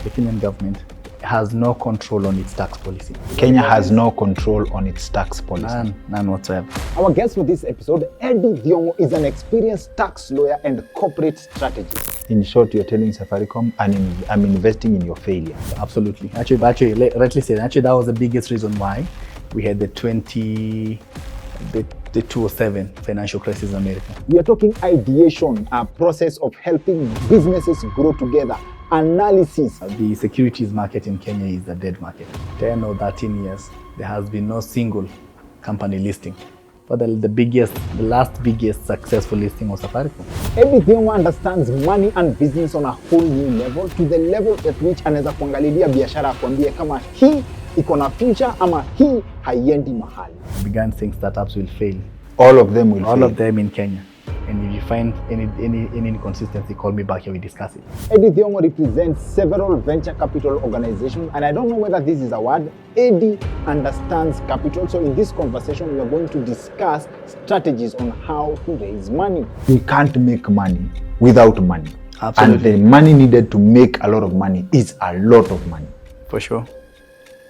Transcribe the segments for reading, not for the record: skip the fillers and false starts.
the Kenyan government has no control on its tax policy. Kenya has no control on its tax policy. None whatsoever. Our guest for this episode, Thiong'o, is an experienced tax lawyer and corporate strategist. In short, you're telling Safaricom, I'm investing in your failure. Absolutely. Actually, rightly said. Actually, that was the biggest reason why we had the 2007 financial crisis in America. We are talking ideation, a process of helping businesses grow together. Analysis. The securities market in Kenya is a dead market. 10 or 13 years, there has been no single company listing. But the last biggest successful listing was Safaricom. Thiong'o understands money and business on a whole new level, to the level at which anaweza kuangalilia biashara kuambia kama hii iko na future ama hii haiendi mahali. We began saying startups will fail. All of them will fail. All of them in Kenya. And if you find any inconsistency, call me back here, we discuss it. Thiong'o represents several venture capital organizations, and I don't know whether this is a word. Eddie understands capital. So in this conversation, we are going to discuss strategies on how to raise money. We can't make money without money. Absolutely. And the money needed to make a lot of money is a lot of money. For sure.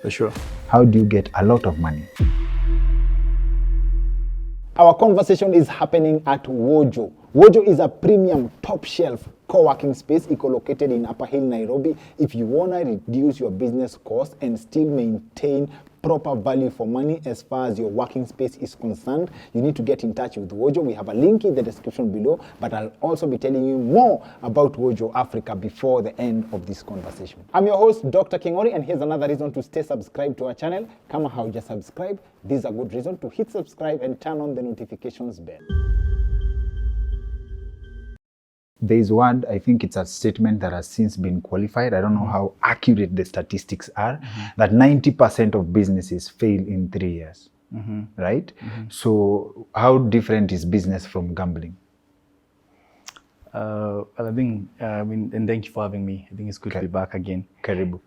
For sure. How do you get a lot of money? Our conversation is happening at Wojo. Wojo is a premium top shelf co-working space located in Upper Hill, Nairobi. If you want to reduce your business cost and still maintain proper value for money as far as your working space is concerned, you need to get in touch with Wojo. We have a link in the description below, but I'll also be telling you more about Wojo Africa before the end of this conversation. I'm your host, Dr. Kingori, and here's another reason to stay subscribed to our channel. Kama hauja subscribe, this is a good reason to hit subscribe and turn on the notifications bell. There is one, I think it's a statement that has since been qualified. I don't know how accurate the statistics are, that 90% of businesses fail in 3 years, right? So how different is business from gambling? Well, I think, and thank you for having me. I think it's good to be back again. Karibu.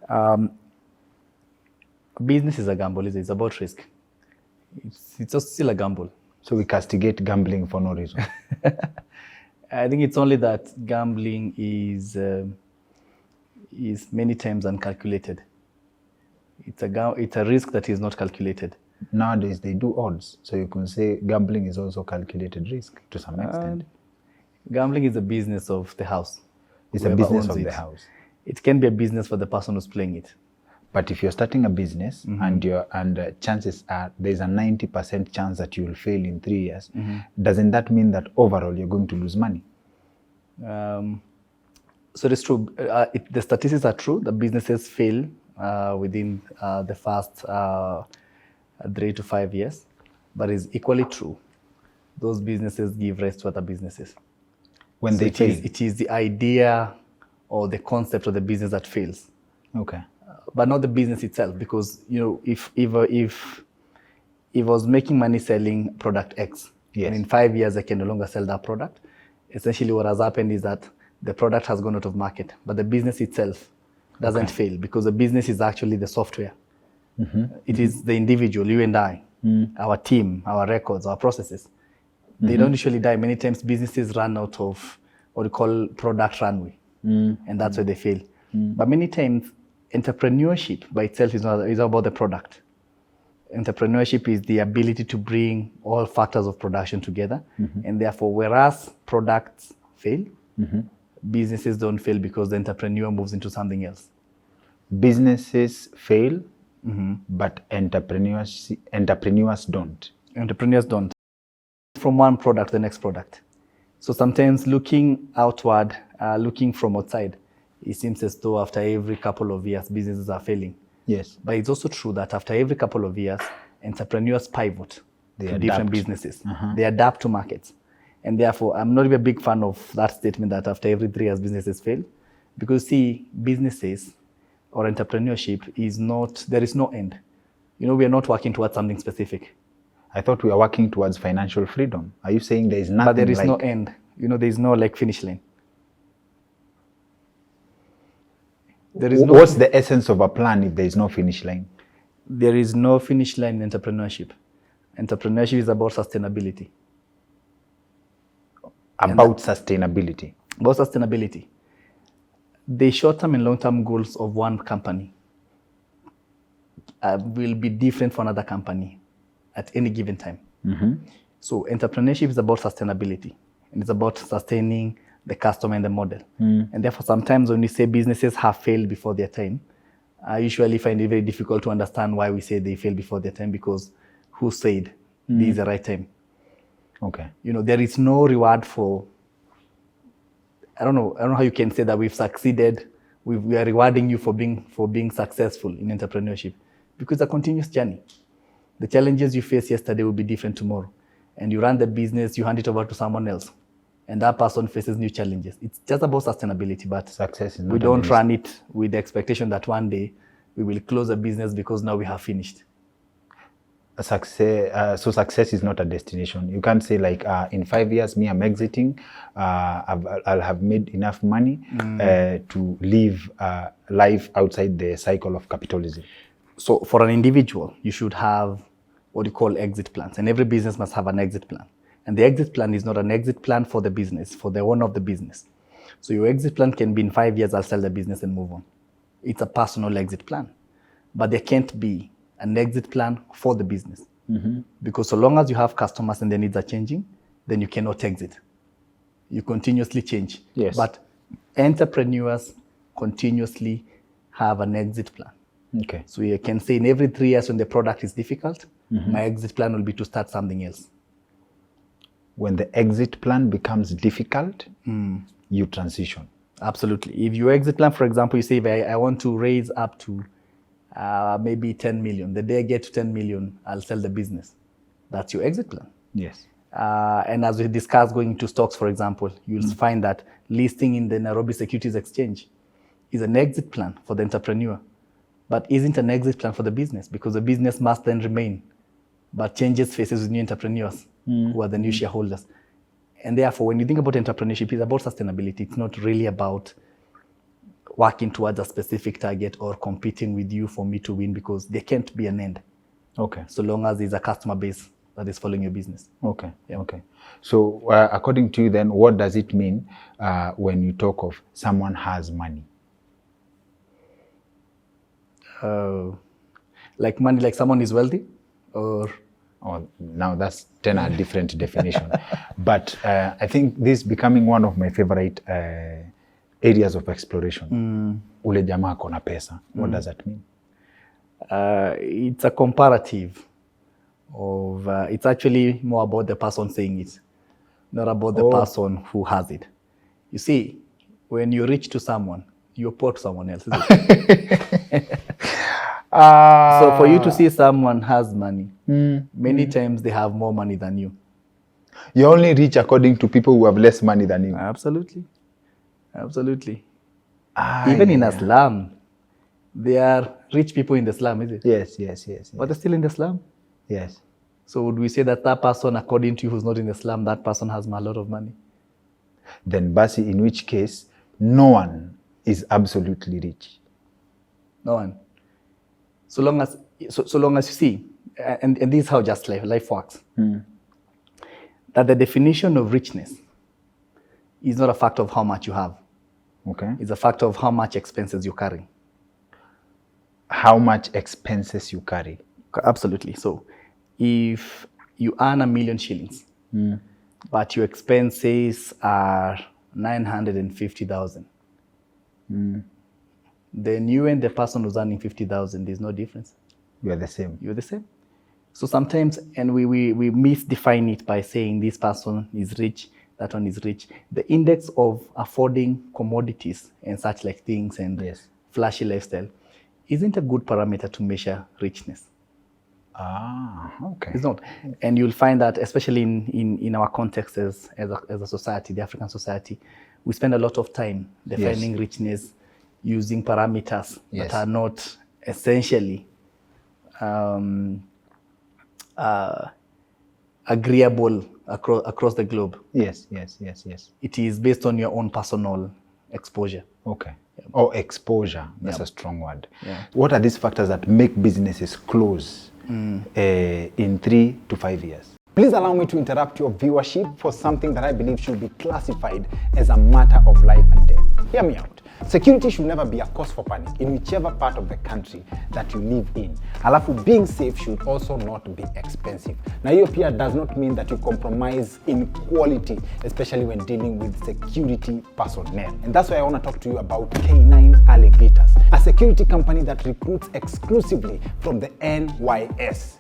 Business is a gamble, it's about risk. It's just still a gamble. So we castigate gambling for no reason. I think it's only that gambling is many times uncalculated. It's a risk that is not calculated. Nowadays they do odds, so you can say gambling is also calculated risk to some extent. Gambling is a business of the house. It's a business of the house. It can be a business for the person who's playing it. But if you're starting a business and chances are there's a 90% chance that you will fail in 3 years, doesn't that mean that overall you're going to lose money? So it's true. The statistics are true. The businesses fail within the first 3 to 5 years, but it's equally true. Those businesses give rise to other businesses. When they fail, it is the idea or the concept of the business that fails. Okay. But not the business itself, because if I was making money selling product X, and in 5 years I can no longer sell that product, essentially what has happened is that the product has gone out of market, but the business itself doesn't fail, because the business is actually the software. It is the individual, you and I, our team, our records, our processes. They don't usually die. Many times businesses run out of what we call product runway, and that's why they fail. But many times entrepreneurship by itself is about the product. Entrepreneurship is the ability to bring all factors of production together. And therefore, whereas products fail, businesses don't fail because the entrepreneur moves into something else. Businesses fail, but entrepreneurs don't. Entrepreneurs don't. From one product to the next product. So sometimes looking outward, looking from outside, it seems as though after every couple of years, businesses are failing. Yes. But it's also true that after every couple of years, entrepreneurs pivot to different businesses. They adapt to markets. And therefore, I'm not even a big fan of that statement that after every 3 years, businesses fail. Because see, businesses or entrepreneurship there is no end. We are not working towards something specific. I thought we are working towards financial freedom. Are you saying there is nothing? But there is no end. There is no finish line. What's the essence of a plan if there is no finish line? There is no finish line in entrepreneurship. Entrepreneurship is about sustainability. About sustainability. About sustainability. the short-term and long-term goals of one company will be different for another company at any given time. So entrepreneurship is about sustainability, and it's about sustaining the customer and the model. And therefore, sometimes when we say businesses have failed before their time, I usually find it very difficult to understand why we say they failed before their time, because who said this is the right time? Okay. You know, there is no reward for, I don't know how you can say that we've succeeded. We are rewarding you for being successful in entrepreneurship, because it's a continuous journey. The challenges you faced yesterday will be different tomorrow. And you run the business, you hand it over to someone else, and that person faces new challenges. It's just about sustainability, but Success is not we don't run it with the expectation that one day we will close a business because now we have finished. Success, so success is not a destination. You can't say like, in 5 years, me, I'm exiting, I'll have made enough money to live life outside the cycle of capitalism. So for an individual, you should have what you call exit plans, and every business must have an exit plan. And the exit plan is not an exit plan for the business, for the owner of the business. So your exit plan can be in 5 years, I'll sell the business and move on. It's a personal exit plan. But there can't be an exit plan for the business. Because so long as you have customers and their needs are changing, then you cannot exit. You continuously change. Yes. But entrepreneurs continuously have an exit plan. Okay. So you can say in every 3 years when the product is difficult, my exit plan will be to start something else. When the exit plan becomes difficult, you transition. Absolutely. If your exit plan, for example, you say, if I want to raise up to maybe 10 million. The day I get to 10 million, I'll sell the business. That's your exit plan. Yes. And as we discussed going into stocks, for example, you'll find that listing in the Nairobi Securities Exchange is an exit plan for the entrepreneur, but isn't an exit plan for the business, because the business must then remain, but changes faces with new entrepreneurs who are the new shareholders. And therefore, when you think about entrepreneurship, it's about sustainability. It's not really about working towards a specific target or competing with you for me to win, because there can't be an end. Okay. So long as there's a customer base that is following your business. Okay. Yeah. Okay. So according to you then, what does it mean when you talk of someone has money? Like money, like someone is wealthy, or? Oh, now that's 10 a different definition. But I think this is becoming one of my favorite areas of exploration. Ule jamaa kona pesa. What does that mean? It's a comparative of, it's actually more about the person saying it, not about the person who has it. You see, when you're rich to someone, you're poor to someone else, isn't it? So for you to see someone has money, many times they have more money than you. You're only rich according to people who have less money than you. Absolutely. Absolutely. Even in a slum, there are rich people in the slum, is it? Yes, yes, yes. But they're still in the slum. Yes. So would we say that that person, according to you, who's not in the slum, that person has a lot of money? Then Basi, in which case, no one is absolutely rich. No one. So long as you see, and this is how just life works, that the definition of richness is not a factor of how much you have. Okay. It's a factor of how much expenses you carry. How much expenses you carry. Absolutely. So if you earn 1 million shillings, but your expenses are 950,000, then you and the person who's earning 50,000, there's no difference. You are the same. You're the same. So sometimes, and we misdefine it by saying this person is rich, that one is rich. The index of affording commodities and such like things and flashy lifestyle isn't a good parameter to measure richness. Ah, okay. It's not. And you'll find that, especially in our context as a society, the African society, we spend a lot of time defining richness using parameters that are not essentially agreeable across the globe. Yes, yes, yes, yes. It is based on your own personal exposure. Okay. Oh, exposure. That's a strong word. Yeah. What are these factors that make businesses close in 3 to 5 years? Please allow me to interrupt your viewership for something that I believe should be classified as a matter of life and death. Hear me out. Security should never be a cause for panic in whichever part of the country that you live in. Alafu, being safe should also not be expensive. Now, hiyo pia does not mean that you compromise in quality, especially when dealing with security personnel. And that's why I want to talk to you about K9 Alligators, a security company that recruits exclusively from the NYS.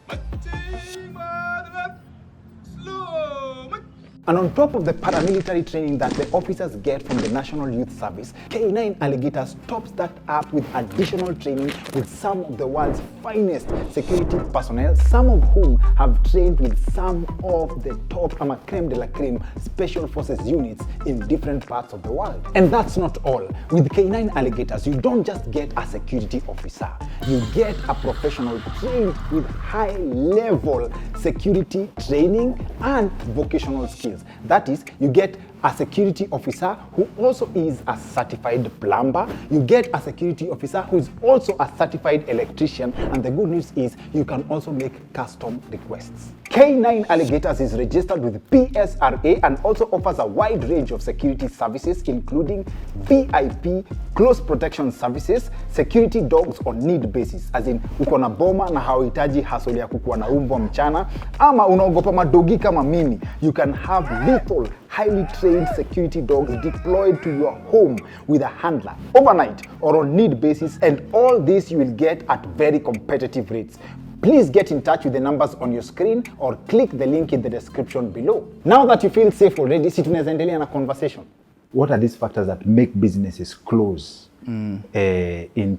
And on top of the paramilitary training that the officers get from the National Youth Service, K9 Alligators tops that up with additional training with some of the world's finest security personnel, some of whom have trained with some of the top creme de la creme special forces units in different parts of the world. And that's not all. With K9 Alligators, you don't just get a security officer, you get a professional trained with high-level security training and vocational skills. That is, you get a security officer who also is a certified plumber. You get a security officer who is also a certified electrician. And the good news is you can also make custom requests. K9 Alligators is registered with PSRA and also offers a wide range of security services, including VIP, close protection services, security dogs on need basis, as in uko na boma na hauhitaji hustle ya kukuwa na umbwa mchana, ama unaogopa madogi kama mimi, you can have lethal, highly trained security dogs deployed to your home with a handler overnight or on need basis, and all this you will get at very competitive rates. Please get in touch with the numbers on your screen or click the link in the description below. Now that you feel safe already, si tunaweza endelea na conversation. What are these factors that make businesses close in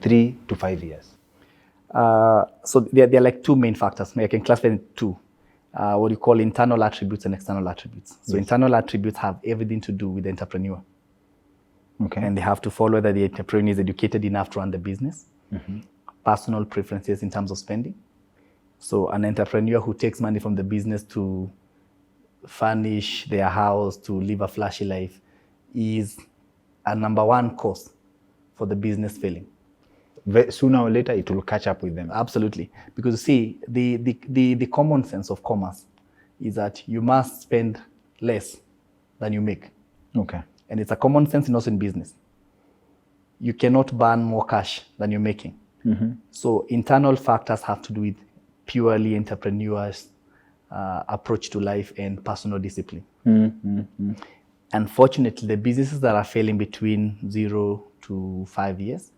3 to 5 years? So there are like two main factors. I can classify in two. What you call internal attributes and external attributes. So internal attributes have everything to do with the entrepreneur. Okay. And they have to follow whether the entrepreneur is educated enough to run the business. Personal preferences in terms of spending. So an entrepreneur who takes money from the business to furnish their house, to live a flashy life, is a number one cause for the business failing. Sooner or later, it will catch up with them. Absolutely. Because you see, the common sense of commerce is that you must spend less than you make. Okay. And it's a common sense and also in business. You cannot burn more cash than you're making. So internal factors have to do with purely entrepreneurs' approach to life and personal discipline. Unfortunately, the businesses that are failing between 0 to 5 years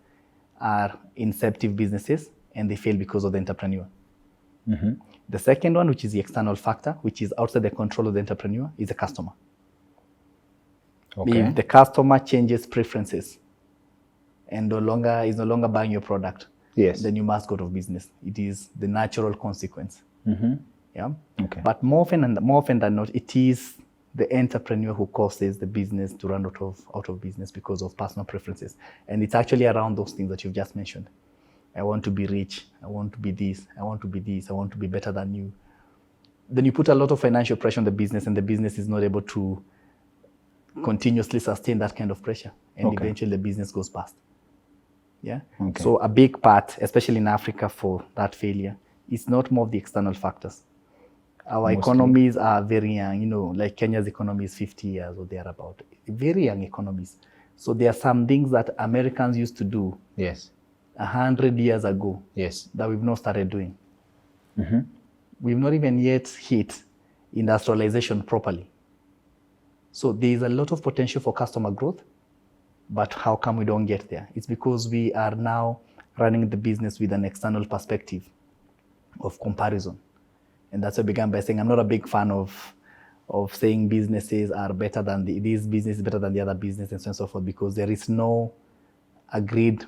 are inceptive businesses, and they fail because of the entrepreneur. The second one, which is the external factor, which is outside the control of the entrepreneur, is the customer. Okay. If the customer changes preferences and is no longer buying your product, then you must go out of business. It is the natural consequence. Yeah. Okay. But more often than not, it is the entrepreneur who causes the business to run out of business because of personal preferences. And it's actually around those things that you've just mentioned. I want to be rich. I want to be this. I want to be this. I want to be better than you. Then you put a lot of financial pressure on the business, and the business is not able to continuously sustain that kind of pressure. And eventually the business goes bust. Yeah. Okay. So a big part, especially in Africa, for that failure is not more of the external factors. Our economies are very young, like Kenya's economy is 50 years or thereabout. Very young economies. So there are some things that Americans used to do 100 years ago that we've not started doing. We've not even yet hit industrialization properly. So there is a lot of potential for customer growth, but how come we don't get there? It's because we are now running the business with an external perspective of comparison. And that's why I began by saying I'm not a big fan of saying businesses are better than this business is better than the other business and so on and so forth, because there is no agreed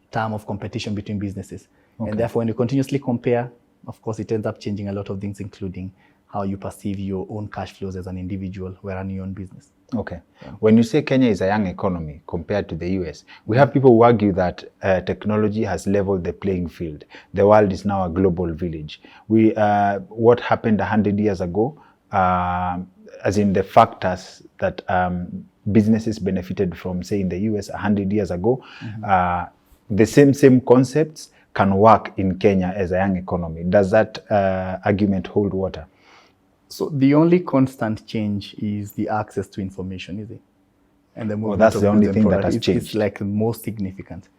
term of competition between businesses. And therefore, when you continuously compare, of course, it ends up changing a lot of things, including how you perceive your own cash flows as an individual who are running your own business. Okay. When you say Kenya is a young economy compared to the US, we have people who argue that technology has leveled the playing field. The world is now a global village. What happened 100 years ago, as in the factors that businesses benefited from, say, in the US 100 years ago, the same concepts can work in Kenya as a young economy. Does that argument hold water? So the only constant change is the access to information, is it? and the movement that's of the only goods and thing that products. has changed. It's like the most significant.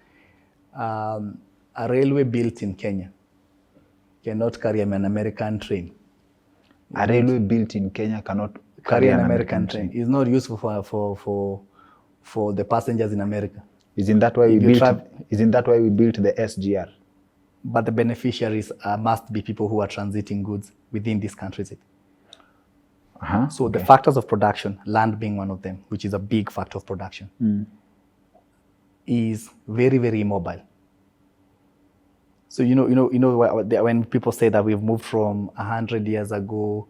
A railway built in Kenya cannot carry an American train. A railway built in Kenya cannot Carry an American train. It's not useful for the passengers in America. Isn't that why isn't that why we built the SGR? But the beneficiaries must be people who are transiting goods within these countries. So the factors of production, land being one of them, which is a big factor of production, is very, very immobile. So when people say that we've moved from 100 years ago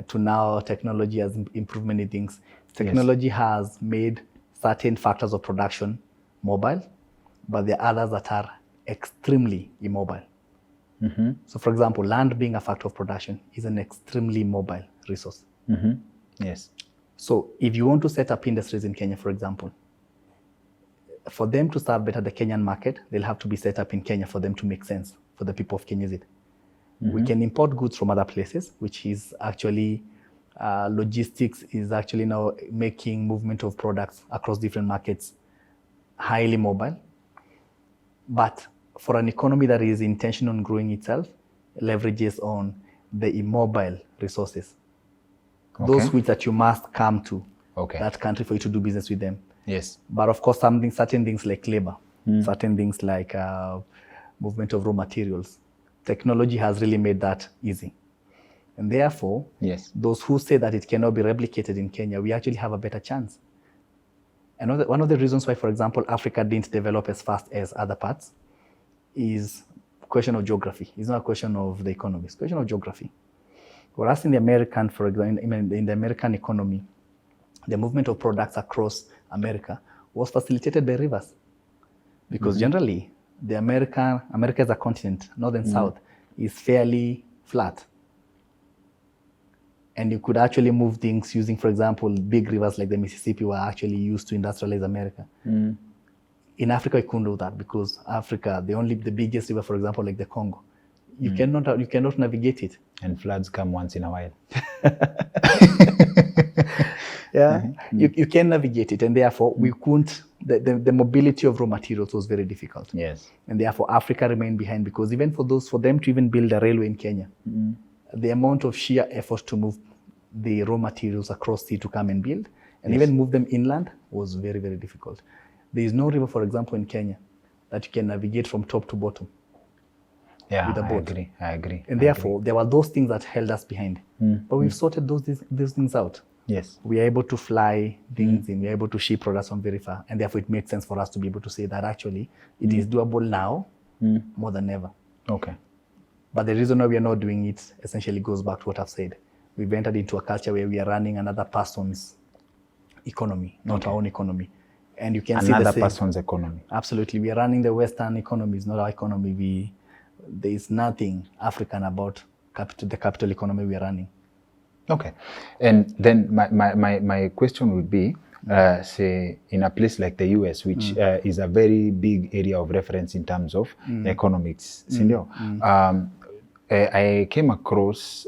to now, technology has improved many things. Technology has made certain factors of production mobile, but there are others that are extremely immobile. So for example, land being a factor of production is an extremely mobile resource. Yes. So if you want to set up industries in Kenya, for example, for them to serve better the Kenyan market, they'll have to be set up in Kenya for them to make sense for the people of Kenya. We can import goods from other places, which is actually logistics is actually now making movement of products across different markets highly mobile. But for an economy that is intentional on growing itself, leverages on the immobile resources. Those which that you must come to that country for you to do business with them. Yes. But of course, certain things like labor, certain things like movement of raw materials, technology has really made that easy. And therefore, those who say that it cannot be replicated in Kenya, we actually have a better chance. And one of the reasons why, for example, Africa didn't develop as fast as other parts is a question of geography. It's not a question of the economy, it's a question of geography. Whereas in the American, for example, in the American economy, the movement of products across America was facilitated by rivers. Because generally, America as a continent, north and south, is fairly flat. And you could actually move things using, for example, big rivers like the Mississippi were actually used to industrialize America. In Africa, you couldn't do that because Africa, the biggest river, for example, like the Congo, you cannot navigate it. And floods come once in a while. You can navigate it, and therefore we couldn't. The mobility of raw materials was very difficult. Yes. And therefore Africa remained behind because even for them to even build a railway in Kenya, the amount of sheer effort to move the raw materials across sea to come and build, and even move them inland was very, very difficult. There is no river, for example, in Kenya that you can navigate from top to bottom. Yeah, with a boat. I agree. And therefore, there were those things that held us behind. But we've sorted those things out. Yes. We are able to fly things in, we are able to ship products from very far. And therefore, it makes sense for us to be able to say that actually it is doable now more than ever. Okay. But the reason why we are not doing it essentially goes back to what I've said. We've entered into a culture where we are running another person's economy, not our own economy. And you can see another person's economy. Absolutely. We are running the Western economy, it's not our economy. There is nothing African about the capital economy we are running. Okay. And then my question would be, say, in a place like the US, which is a very big area of reference in terms of economics, I came across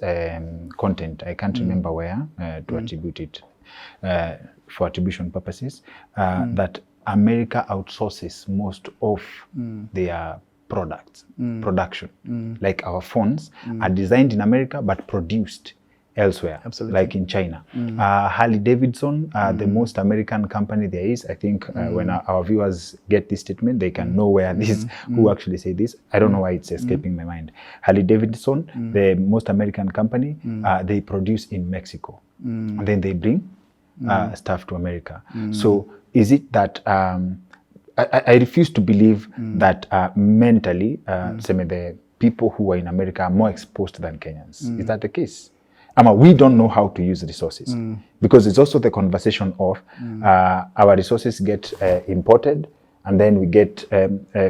content, I can't remember where, to attribute it for attribution purposes, that America outsources most of their products, production. Like our phones are designed in America but produced elsewhere, like in China. Harley Davidson, the most American company there is. I think when our viewers get this statement, they can know where this, who actually say this. I don't know why it's escaping my mind. Harley Davidson, the most American company, they produce in Mexico. And then they bring stuff to America. So is it that, I refuse to believe that mentally, the people who are in America are more exposed than Kenyans. Is that the case? We don't know how to use resources because it's also the conversation of our resources get imported and then we get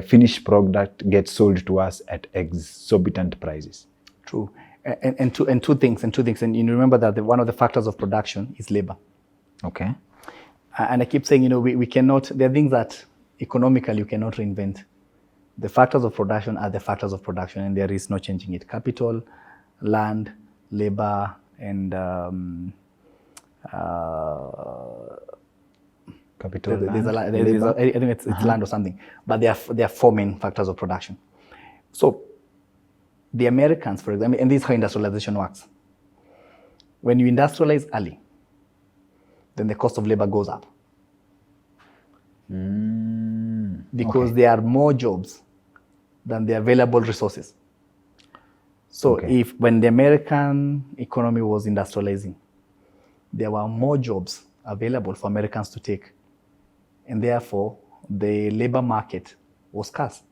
finished product gets sold to us at exorbitant prices. True. And two things. And you remember that one of the factors of production is labor. Okay. And I keep saying, we cannot, there are things that economically you cannot reinvent. The factors of production are the factors of production and there is no changing it. Capital, land, labor, and Capital, There's a, land, there's a, labor. I think it's land or something. But there are four main factors of production. So the Americans, for example, and this is how industrialization works. When you industrialize early, then the cost of labor goes up. Because there are more jobs than the available resources. So if when the American economy was industrializing, there were more jobs available for Americans to take. And therefore, the labor market was scarce.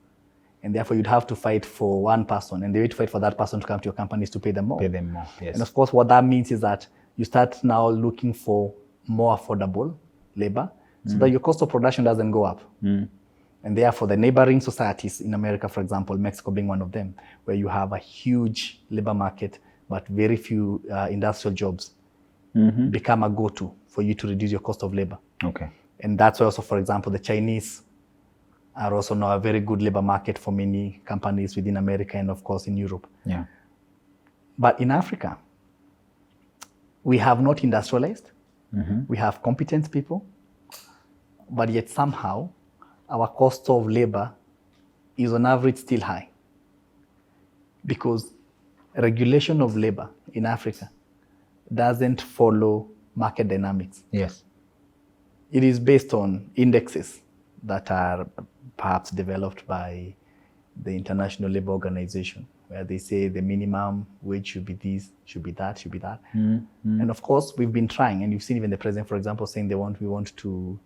And therefore, you'd have to fight for one person. And the way to fight for that person to come to your company is to pay them more. Pay them more, yes. And of course, what that means is that you start now looking for more affordable labor so that your cost of production doesn't go up. And therefore, the neighboring societies in America, for example, Mexico being one of them, where you have a huge labor market, but very few industrial jobs, become a go-to for you to reduce your cost of labor. Okay. And that's why also, for example, the Chinese are also now a very good labor market for many companies within America and, of course, in Europe. Yeah. But in Africa, we have not industrialized. We have competent people, but yet somehow our cost of labor is on average still high, because regulation of labor in Africa doesn't follow market dynamics. Yes. It is based on indexes that are perhaps developed by the International Labour Organization, where they say the minimum wage should be this, should be that, should be that. And of course, we've been trying, and you've seen even the president, for example, saying we want to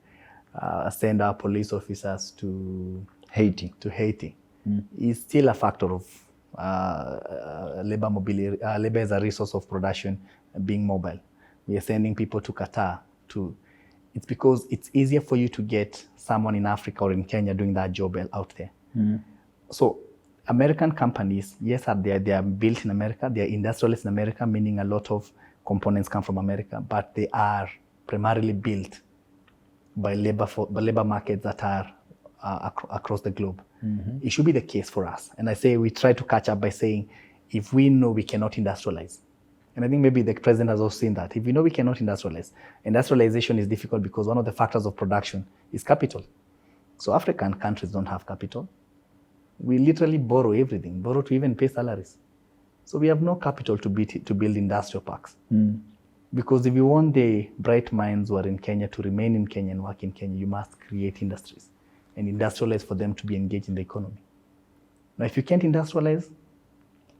send our police officers to Haiti. Is still a factor of labor mobility. Labor as a resource of production being mobile. We are sending people to Qatar it's because it's easier for you to get someone in Africa or in Kenya doing that job out there. So American companies, yes, they are built in America, they are industrialized in America, meaning a lot of components come from America, but they are primarily built by labor markets that are across the globe. It should be the case for us. And I say we try to catch up by saying, if we know we cannot industrialize, and I think maybe the president has also seen that, if we know we cannot industrialize, industrialization is difficult because one of the factors of production is capital. So African countries don't have capital. We literally borrow everything, borrow to even pay salaries. So we have no capital to build industrial parks. Because if you want the bright minds who are in Kenya to remain in Kenya and work in Kenya, you must create industries and industrialize for them to be engaged in the economy. Now, if you can't industrialize,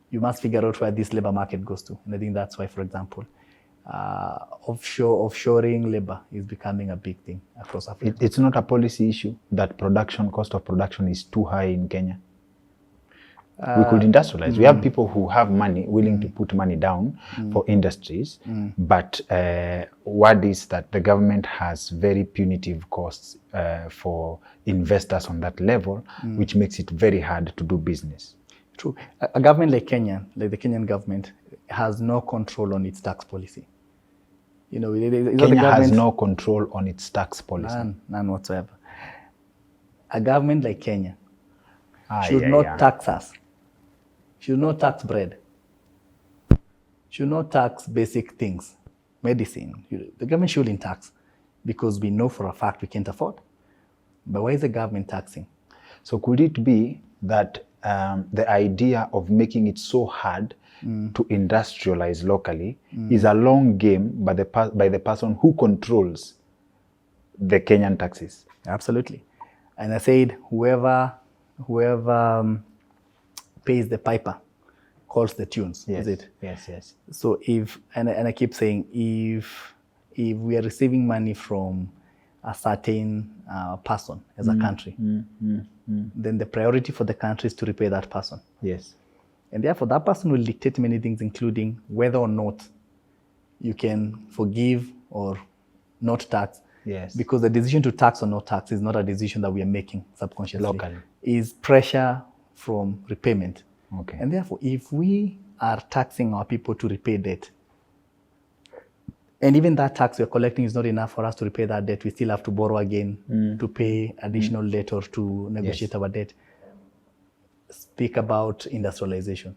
you must figure out where this labor market goes to. And I think that's why, for example, offshoring labor is becoming a big thing across Africa. It's not a policy issue that cost of production is too high in Kenya. We could industrialize. We have people who have money, willing to put money down for industries, but what is that the government has very punitive costs for investors on that level, which makes it very hard to do business. True. A government like the Kenyan government, has no control on its tax policy. Kenya has no control on its tax policy. None whatsoever. A government like Kenya should not tax us. Should not tax bread. Should not tax basic things, medicine. The government shouldn't tax because we know for a fact we can't afford. But why is the government taxing? So could it be that the idea of making it so hard to industrialize locally is a long game by the person who controls the Kenyan taxes? Absolutely. And I said, whoever pays the piper calls the tunes. Yes. Is it? Yes. So and I keep saying, if we are receiving money from a certain person as a country, then the priority for the country is to repay that person. Yes. And therefore, that person will dictate many things, including whether or not you can forgive or not tax. Yes. Because the decision to tax or not tax is not a decision that we are making subconsciously. Locally. Is pressure from repayment. Okay. And therefore, if we are taxing our people to repay debt, and even that tax we're collecting is not enough for us to repay that debt, we still have to borrow again to pay additional debt or to negotiate our debt. Speak about industrialization.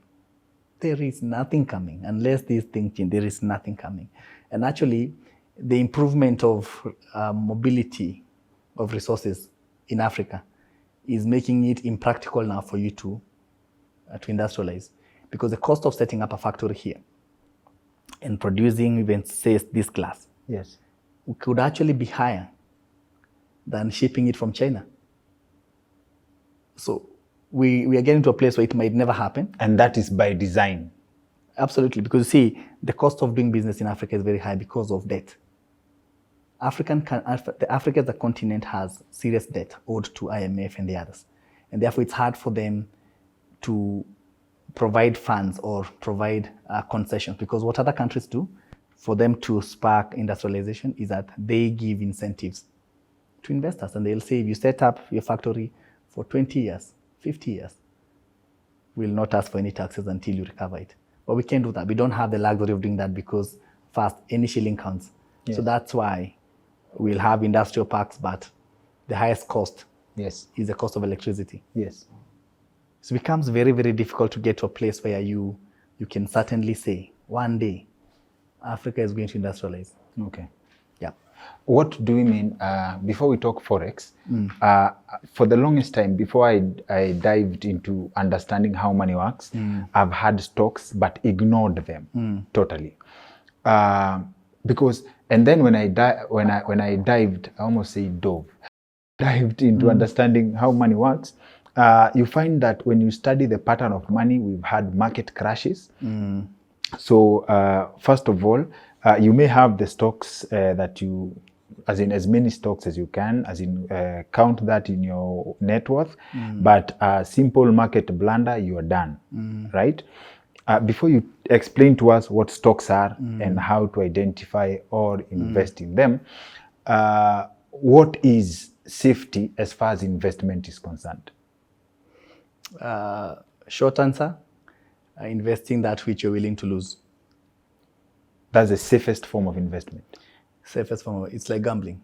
There is nothing coming. Unless these things change, there is nothing coming. And actually, the improvement of mobility of resources in Africa is making it impractical now for you to industrialize, because the cost of setting up a factory here and producing even say this glass Yes. could actually be higher than shipping it from China. So we are getting to a place where it might never happen. And that is by design. Absolutely, because you see, the cost of doing business in Africa is very high because of debt. Africa as a continent has serious debt owed to IMF and the others. And therefore, it's hard for them to provide funds or provide concessions, because what other countries do for them to spark industrialization is that they give incentives to investors. And they'll say, if you set up your factory for 20 years, 50 years, we'll not ask for any taxes until you recover it. But we can't do that. We don't have the luxury of doing that, because first, any shilling counts. Yes. So that's why we'll have industrial parks, but the highest cost Yes. is the cost of electricity. Yes. So it becomes very, very difficult to get to a place where you can certainly say, one day, Africa is going to industrialize. Okay. Yeah. What do we mean, before we talk Forex, for the longest time, before I dived into understanding how money works, I've had stocks but ignored them totally. Because, and then when I dived, I almost say dived into understanding how money works, you find that when you study the pattern of money, we've had market crashes. So first of all, you may have the stocks that you, as in as many stocks as you can, as in count that in your net worth, but simple market blunder, you are done, right? Before you explain to us what stocks are and how to identify or invest in them, what is safety as far as investment is concerned? Short answer, investing that which you're willing to lose. That's the safest form of investment. Safest form, it's like gambling.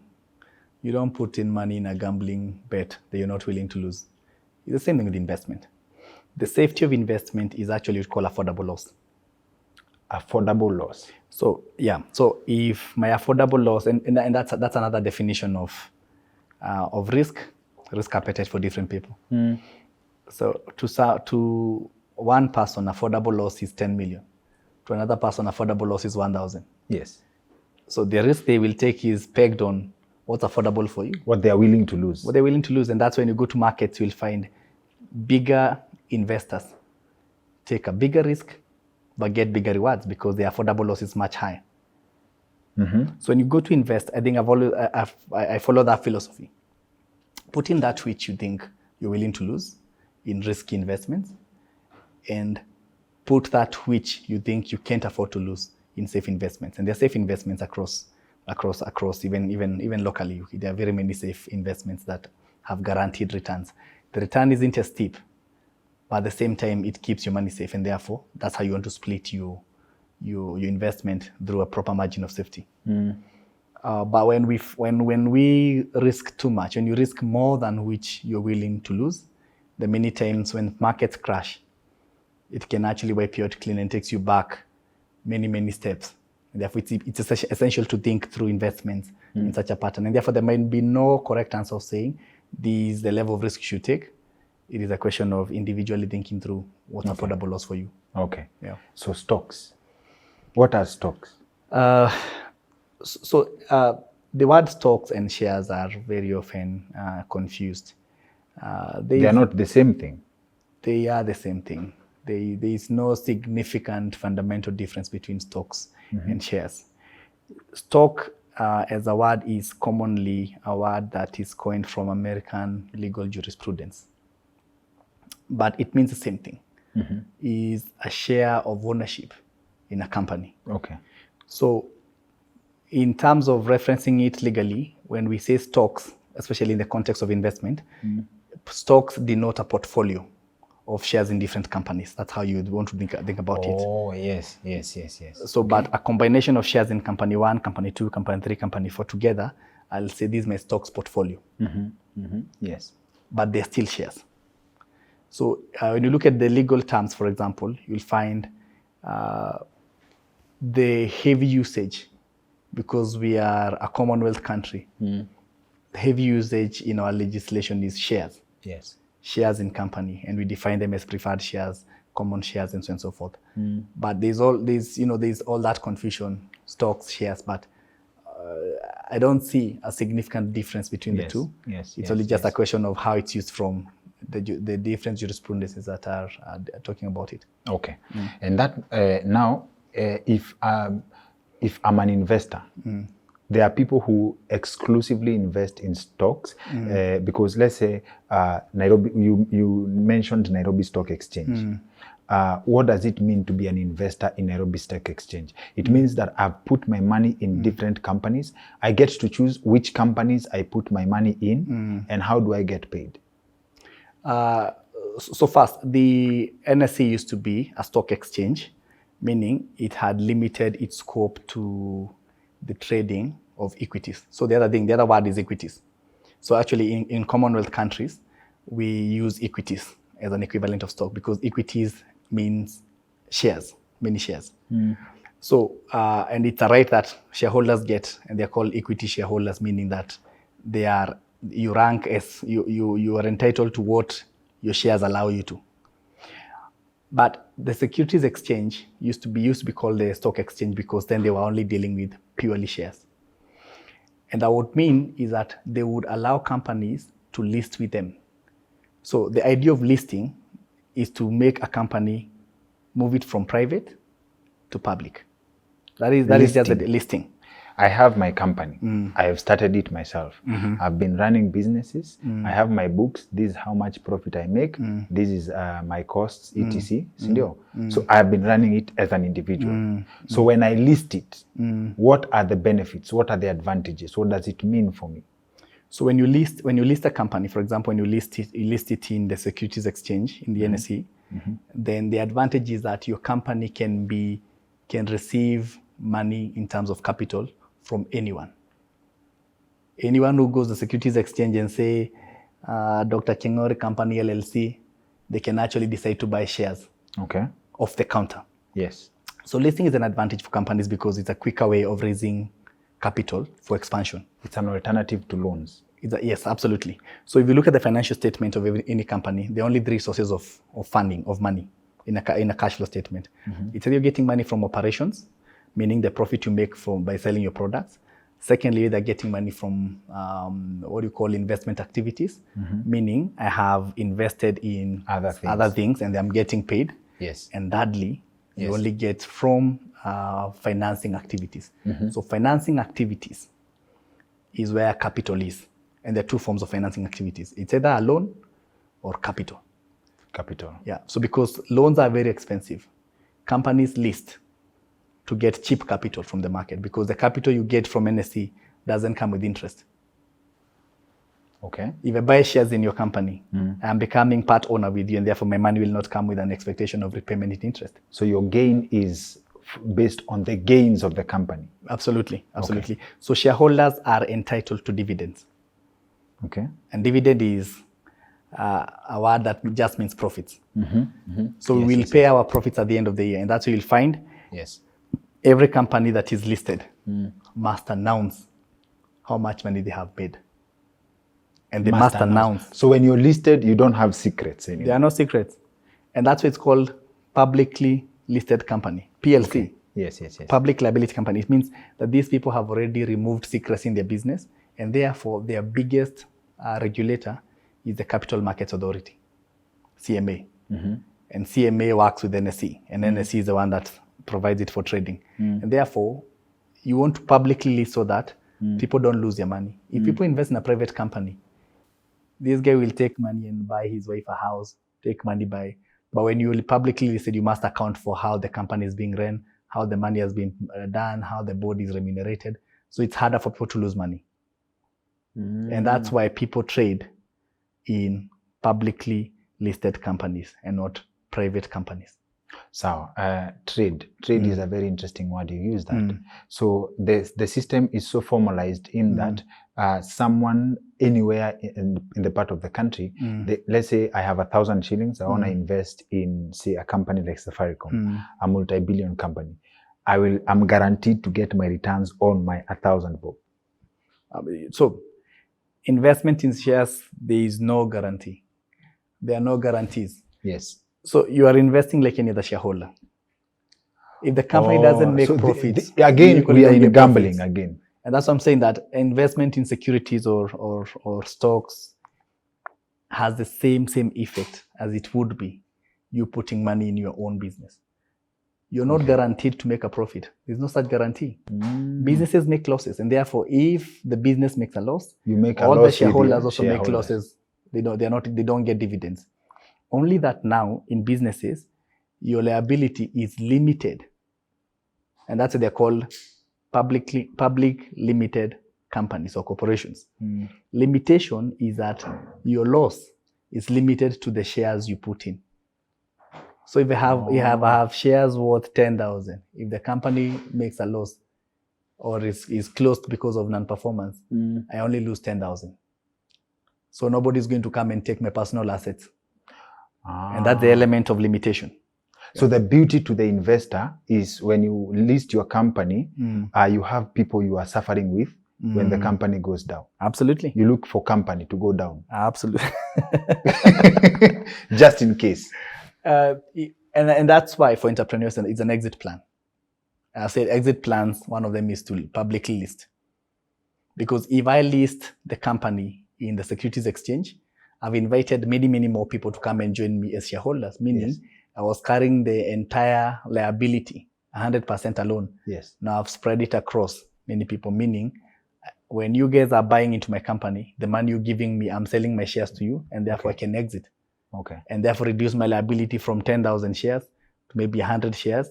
You don't put in money in a gambling bet that you're not willing to lose. It's the same thing with investment. The safety of investment is actually what we call affordable loss. Affordable loss. So yeah, so if my affordable loss, and that's another definition of risk appetite for different people. So to one person, affordable loss is 10 million. To another person, affordable loss is 1,000. Yes. So the risk they will take is pegged on what's affordable for you. What they are willing to lose. What they're willing to lose. And that's when you go to markets, you'll find bigger investors take a bigger risk, but get bigger rewards because the affordable loss is much higher. So when you go to invest, I think I follow that philosophy. Put in that which you think you're willing to lose in risky investments, and put that which you think you can't afford to lose in safe investments. And there are safe investments across even locally. There are very many safe investments that have guaranteed returns. The return isn't as steep, but at the same time, it keeps your money safe. And therefore, that's how you want to split your investment through a proper margin of safety. But when we risk too much, when you risk more than which you're willing to lose, the many times when markets crash, it can actually wipe you out clean and takes you back many, many steps. And therefore, it's essential to think through investments in such a pattern. And therefore, there might be no correct answer of saying this is the level of risk you should take. It is a question of individually thinking through what's affordable loss for you. Okay. Yeah. So stocks. What are stocks? The word stocks and shares are very often confused. They are not the same thing. They are the same thing. There is no significant fundamental difference between stocks and shares. Stock as a word is commonly a word that is coined from American legal jurisprudence. But it means the same thing. Is a share of ownership in a company. Okay. So in terms of referencing it legally, when we say stocks, especially in the context of investment, stocks denote a portfolio of shares in different companies. That's how you would want to think about it. Oh, yes. So, but a combination of shares in company 1, company 2, company 3, company 4 together, I'll say this is my stocks portfolio. Yes. But they're still shares. So when you look at the legal terms, for example, you'll find the heavy usage, because we are a Commonwealth country, the heavy usage in our legislation is shares. Yes. Shares in company, and we define them as preferred shares, common shares, and so on and so forth. But there's all that confusion, stocks, shares, but I don't see a significant difference between the two. It's only just a question of how it's used from the different jurisprudences that are talking about it. Okay. And that now, if I'm an investor, there are people who exclusively invest in stocks because let's say Nairobi, you mentioned Nairobi Stock Exchange. What does it mean to be an investor in Nairobi Stock Exchange? It means that I've put my money in different companies. I get to choose which companies I put my money in, and how do I get paid? So first, the NSE used to be a stock exchange, meaning it had limited its scope to the trading of equities. So the other word is equities. So actually in Commonwealth countries, we use equities as an equivalent of stock because equities means shares, many shares. So, and it's a right that shareholders get, and they're called equity shareholders, meaning that you rank as, you are entitled to what your shares allow you to. But the securities exchange used to be called the stock exchange because then they were only dealing with purely shares. And that would mean is that they would allow companies to list with them. So the idea of listing is to make a company move it from private to public. That is just the listing. I have my company. I have started it myself. I've been running businesses. I have my books. This is how much profit I make. This is my costs, etc. So I have been running it as an individual. So when I list it, what are the benefits? What are the advantages? What does it mean for me? So when you list a company, for example, when you list it in the securities exchange in the NSE, then the advantage is that your company can receive money in terms of capital from anyone. Anyone who goes to the securities exchange and say, Dr. Thiong'o Company LLC, they can actually decide to buy shares off the counter. Yes. So listing is an advantage for companies because it's a quicker way of raising capital for expansion. It's an alternative to loans. Yes, absolutely. So if you look at the financial statement of any company, there are only three sources of funding, of money in a cash flow statement. It's either you're getting money from operations, meaning the profit you make by selling your products. Secondly, they're getting money from what you call investment activities, meaning I have invested in other things and I'm getting paid. Yes. And thirdly, you only get from financing activities. So financing activities is where capital is. And there are two forms of financing activities. It's either a loan or capital. Capital. Yeah. So because loans are very expensive, companies list to get cheap capital from the market because the capital you get from NSE doesn't come with interest. Okay. If I buy shares in your company, I'm becoming part owner with you, and therefore my money will not come with an expectation of repayment in interest. So your gain is based on the gains of the company. Absolutely. Okay. So shareholders are entitled to dividends. Okay. And dividend is a word that just means profits. So we will pay our profits at the end of the year, and that's where you'll find every company that is listed must announce how much money they have made. And they must announce. So when you're listed, you don't have secrets anymore. There are no secrets. And that's why it's called publicly listed company, PLC. Okay. Yes. Public liability company. It means that these people have already removed secrecy in their business, and therefore their biggest regulator is the Capital Markets Authority, CMA. And CMA works with NSE, and NSE is the one that provides it for trading. And therefore, you want to publicly list so that people don't lose their money. If people invest in a private company, this guy will take money and buy his wife a house, take money by. But when you publicly listed, you must account for how the company is being run, how the money has been done, how the board is remunerated. So it's harder for people to lose money. And that's why people trade in publicly listed companies and not private companies. So trade is a very interesting word. You use that. So the system is so formalized in that someone anywhere in the part of the country, let's say I have 1,000 shillings, I want to invest in, say, a company like Safaricom, a multi-billion company. I'm guaranteed to get my returns on my 1,000 bob. So investment in shares, there is no guarantee. There are no guarantees. Yes. So you are investing like any other shareholder. If the company doesn't make so profits, again, we are in gambling profits. again. And that's what I'm saying, that investment in securities or stocks has the same effect as it would be you putting money in your own business. You're not guaranteed to make a profit. There's no such guarantee. Businesses make losses, and therefore, if the business makes a loss, you make all a loss the shareholders also make losses. They don't get dividends. Only that now in businesses, your liability is limited, and that's what they're called public limited companies or corporations. Limitation is that your loss is limited to the shares you put in. So if I have shares worth 10,000, if the company makes a loss or is closed because of non-performance, I only lose 10,000. So nobody's going to come and take my personal assets. And that's the element of limitation. So the beauty to the investor is when you list your company, you have people you are suffering with when the company goes down. Absolutely. You look for company to go down. Absolutely. Just in case. And that's why for entrepreneurs, it's an exit plan. I said exit plans, one of them is to publicly list. Because if I list the company in the securities exchange, I've invited many more people to come and join me as shareholders, meaning I was carrying the entire liability, 100% alone. Yes. Now I've spread it across many people, meaning when you guys are buying into my company, the money you're giving me, I'm selling my shares to you, and therefore I can exit. Okay. And therefore reduce my liability from 10,000 shares to maybe 100 shares.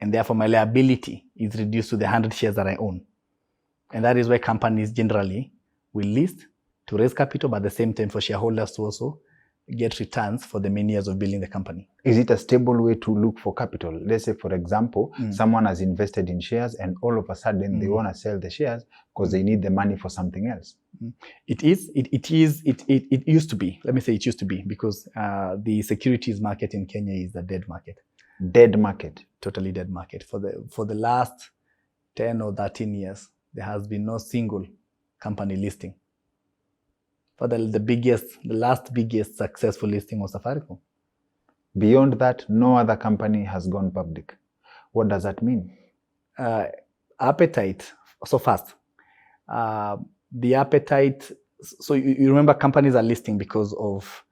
And therefore my liability is reduced to the 100 shares that I own. And that is why companies generally will list to raise capital, but at the same time for shareholders to also get returns for the many years of building the company. Is it a stable way to look for capital? Let's say, for example, someone has invested in shares and all of a sudden they want to sell the shares because they need the money for something else. It used to be, let me say it used to be, because the securities market in Kenya is a dead market. Dead market. Totally dead market. For the last 10 or 13 years, there has been no single company listing. For the last biggest successful listing was Safaricom. Beyond that, no other company has gone public. What does that mean? Appetite, so fast. The appetite, so you remember companies are listing because of,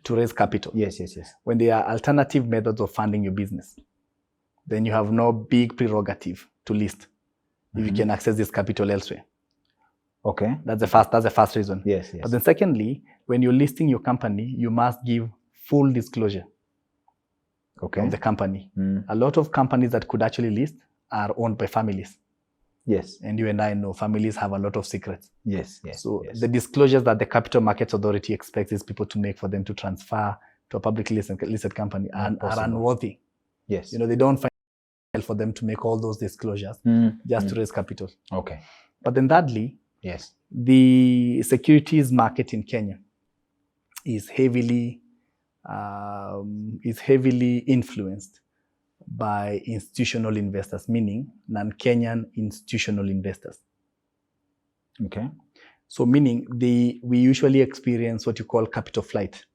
to raise capital. Yes. When there are alternative methods of funding your business, then you have no big prerogative to list if you can access this capital elsewhere. Okay. That's the first reason. Yes. But then secondly, when you're listing your company, you must give full disclosure of the company. A lot of companies that could actually list are owned by families. Yes. And you and I know families have a lot of secrets. Yes. So the disclosures that the Capital Markets Authority expects these people to make for them to transfer to a publicly listed company are unworthy. Yes. They don't find it for them to make all those disclosures just to raise capital. Okay. But then thirdly, yes, the securities market in Kenya is heavily influenced by institutional investors, meaning non-Kenyan institutional investors. Okay. So meaning we usually experience what you call capital flight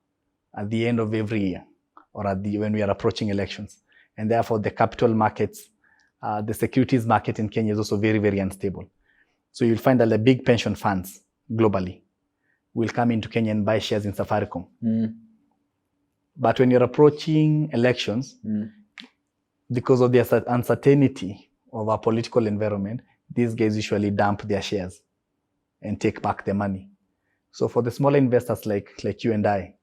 at the end of every year or when we are approaching elections. And therefore the capital markets, the securities market in Kenya is also very, very unstable. So you'll find that the big pension funds globally will come into Kenya and buy shares in Safaricom. But when you're approaching elections, because of the uncertainty of our political environment, these guys usually dump their shares and take back their money. So for the smaller investors like you and I,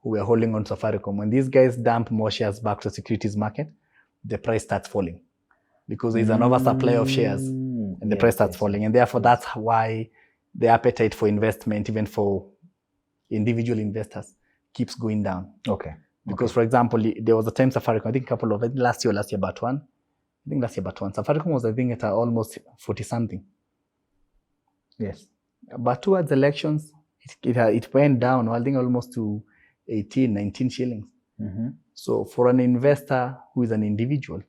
who were holding on to Safaricom, when these guys dump more shares back to the securities market, the price starts falling because there's an oversupply of shares and the price starts falling. And therefore, that's why the appetite for investment, even for individual investors, keeps going down. Okay. Because, for example, there was a time Safaricom, I think last year about one, Safaricom was, at almost 40-something. Yes. But towards elections, it went down, I think almost to 18, 19 shillings. So for an investor who is an individual,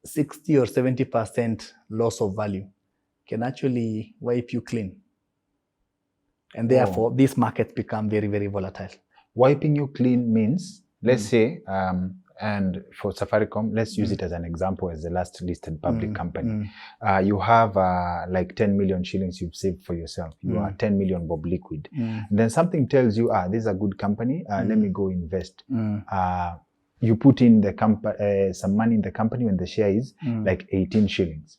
60 or 70% loss of value can actually wipe you clean. And therefore, these markets become very, very volatile. Wiping you clean means, let's say, and for Safaricom, let's use it as an example as the last listed public company. You have like 10 million shillings you've saved for yourself. You are 10 million bob liquid. Then something tells you, this is a good company, let me go invest. You put in the some money in the company when the share is like 18 shillings,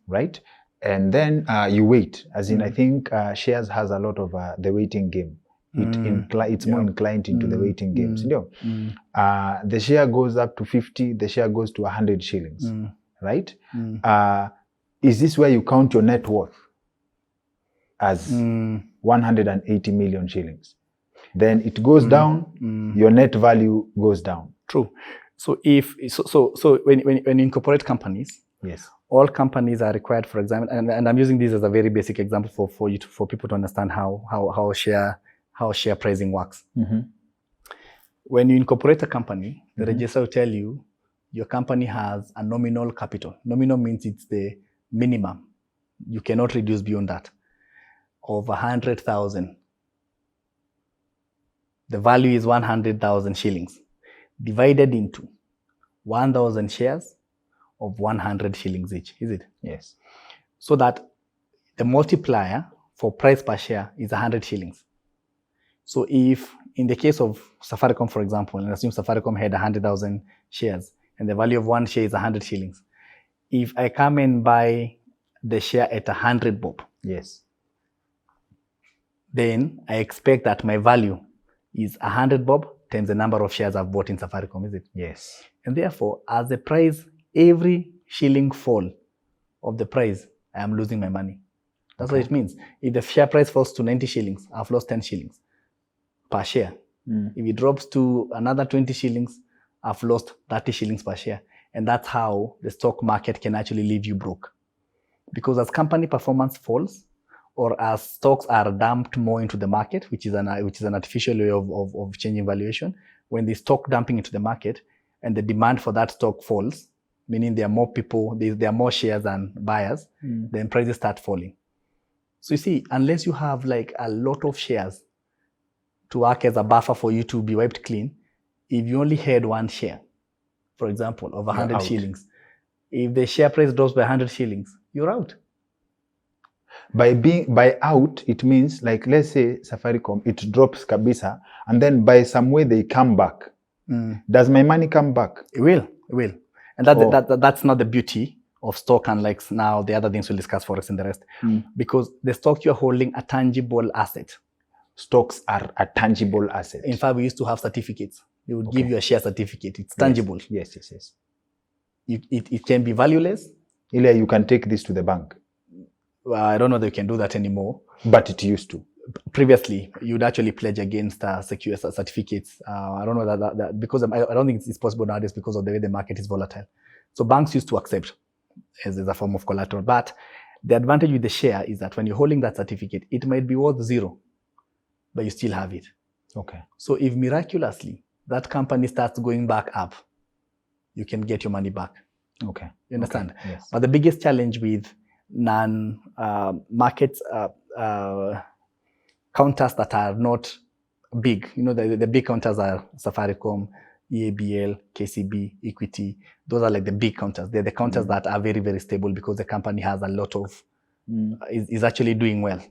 right? And then you wait. As in, I think shares has a lot of the waiting game. It's more inclined into the waiting games. The share goes up to 50, the share goes to 100 shillings, right? Is this where you count your net worth as 180 million shillings? Then it goes down, your net value goes down. True. So when you incorporate companies, yes, all companies are required, for example, and I'm using this as a very basic example for people to understand how share pricing works. When you incorporate a company, the register will tell you your company has a nominal capital. Nominal means it's the minimum. You cannot reduce beyond that, of 100,000. The value is 100,000 shillings divided into 1,000 shares of 100 shillings each, is it? Yes. So that the multiplier for price per share is 100 shillings. So if, in the case of Safaricom, for example, and assume Safaricom had 100,000 shares and the value of one share is 100 shillings. If I come and buy the share at 100 bob, yes, then I expect that my value is 100 bob times the number of shares I've bought in Safaricom, is it? Yes. And therefore, as the price, every shilling fall of the price, I am losing my money. That's what it means. If the share price falls to 90 shillings, I've lost 10 shillings per share. If it drops to another 20 shillings, I've lost 30 shillings per share. And that's how the stock market can actually leave you broke. Because as company performance falls, or as stocks are dumped more into the market, which is an artificial way of changing valuation, when the stock dumping into the market and the demand for that stock falls, meaning there are more people, there are more shares than buyers, then prices start falling. So you see, unless you have like a lot of shares to act as a buffer for you to be wiped clean, if you only had one share, for example, of 100 shillings, if the share price drops by 100 shillings, you're out. By out, it means, like, let's say Safaricom, it drops kabisa, and then by some way they come back. Does my money come back? It will. And that's not the beauty of stock, unlike now the other things we'll discuss, Forex and the rest. Because the stock you're holding a tangible asset. Stocks are a tangible asset. In fact, we used to have certificates. They would give you a share certificate. It's tangible. Yes. It can be valueless. Ilya, you can take this to the bank. Well, I don't know that you can do that anymore. But it used to. Previously, you'd actually pledge against secure certificates. I don't know that because I don't think it's possible nowadays because of the way the market is volatile. So banks used to accept as a form of collateral. But the advantage with the share is that when you're holding that certificate, it might be worth zero, but you still have it. Okay. So if miraculously that company starts going back up, you can get your money back. Okay. You understand? Okay. Yes. But the biggest challenge with non-markets counters that are not big, the big counters are Safaricom, EABL, KCB, Equity. Those are like the big counters. They're the counters that are very, very stable because the company has a lot of, is actually doing well.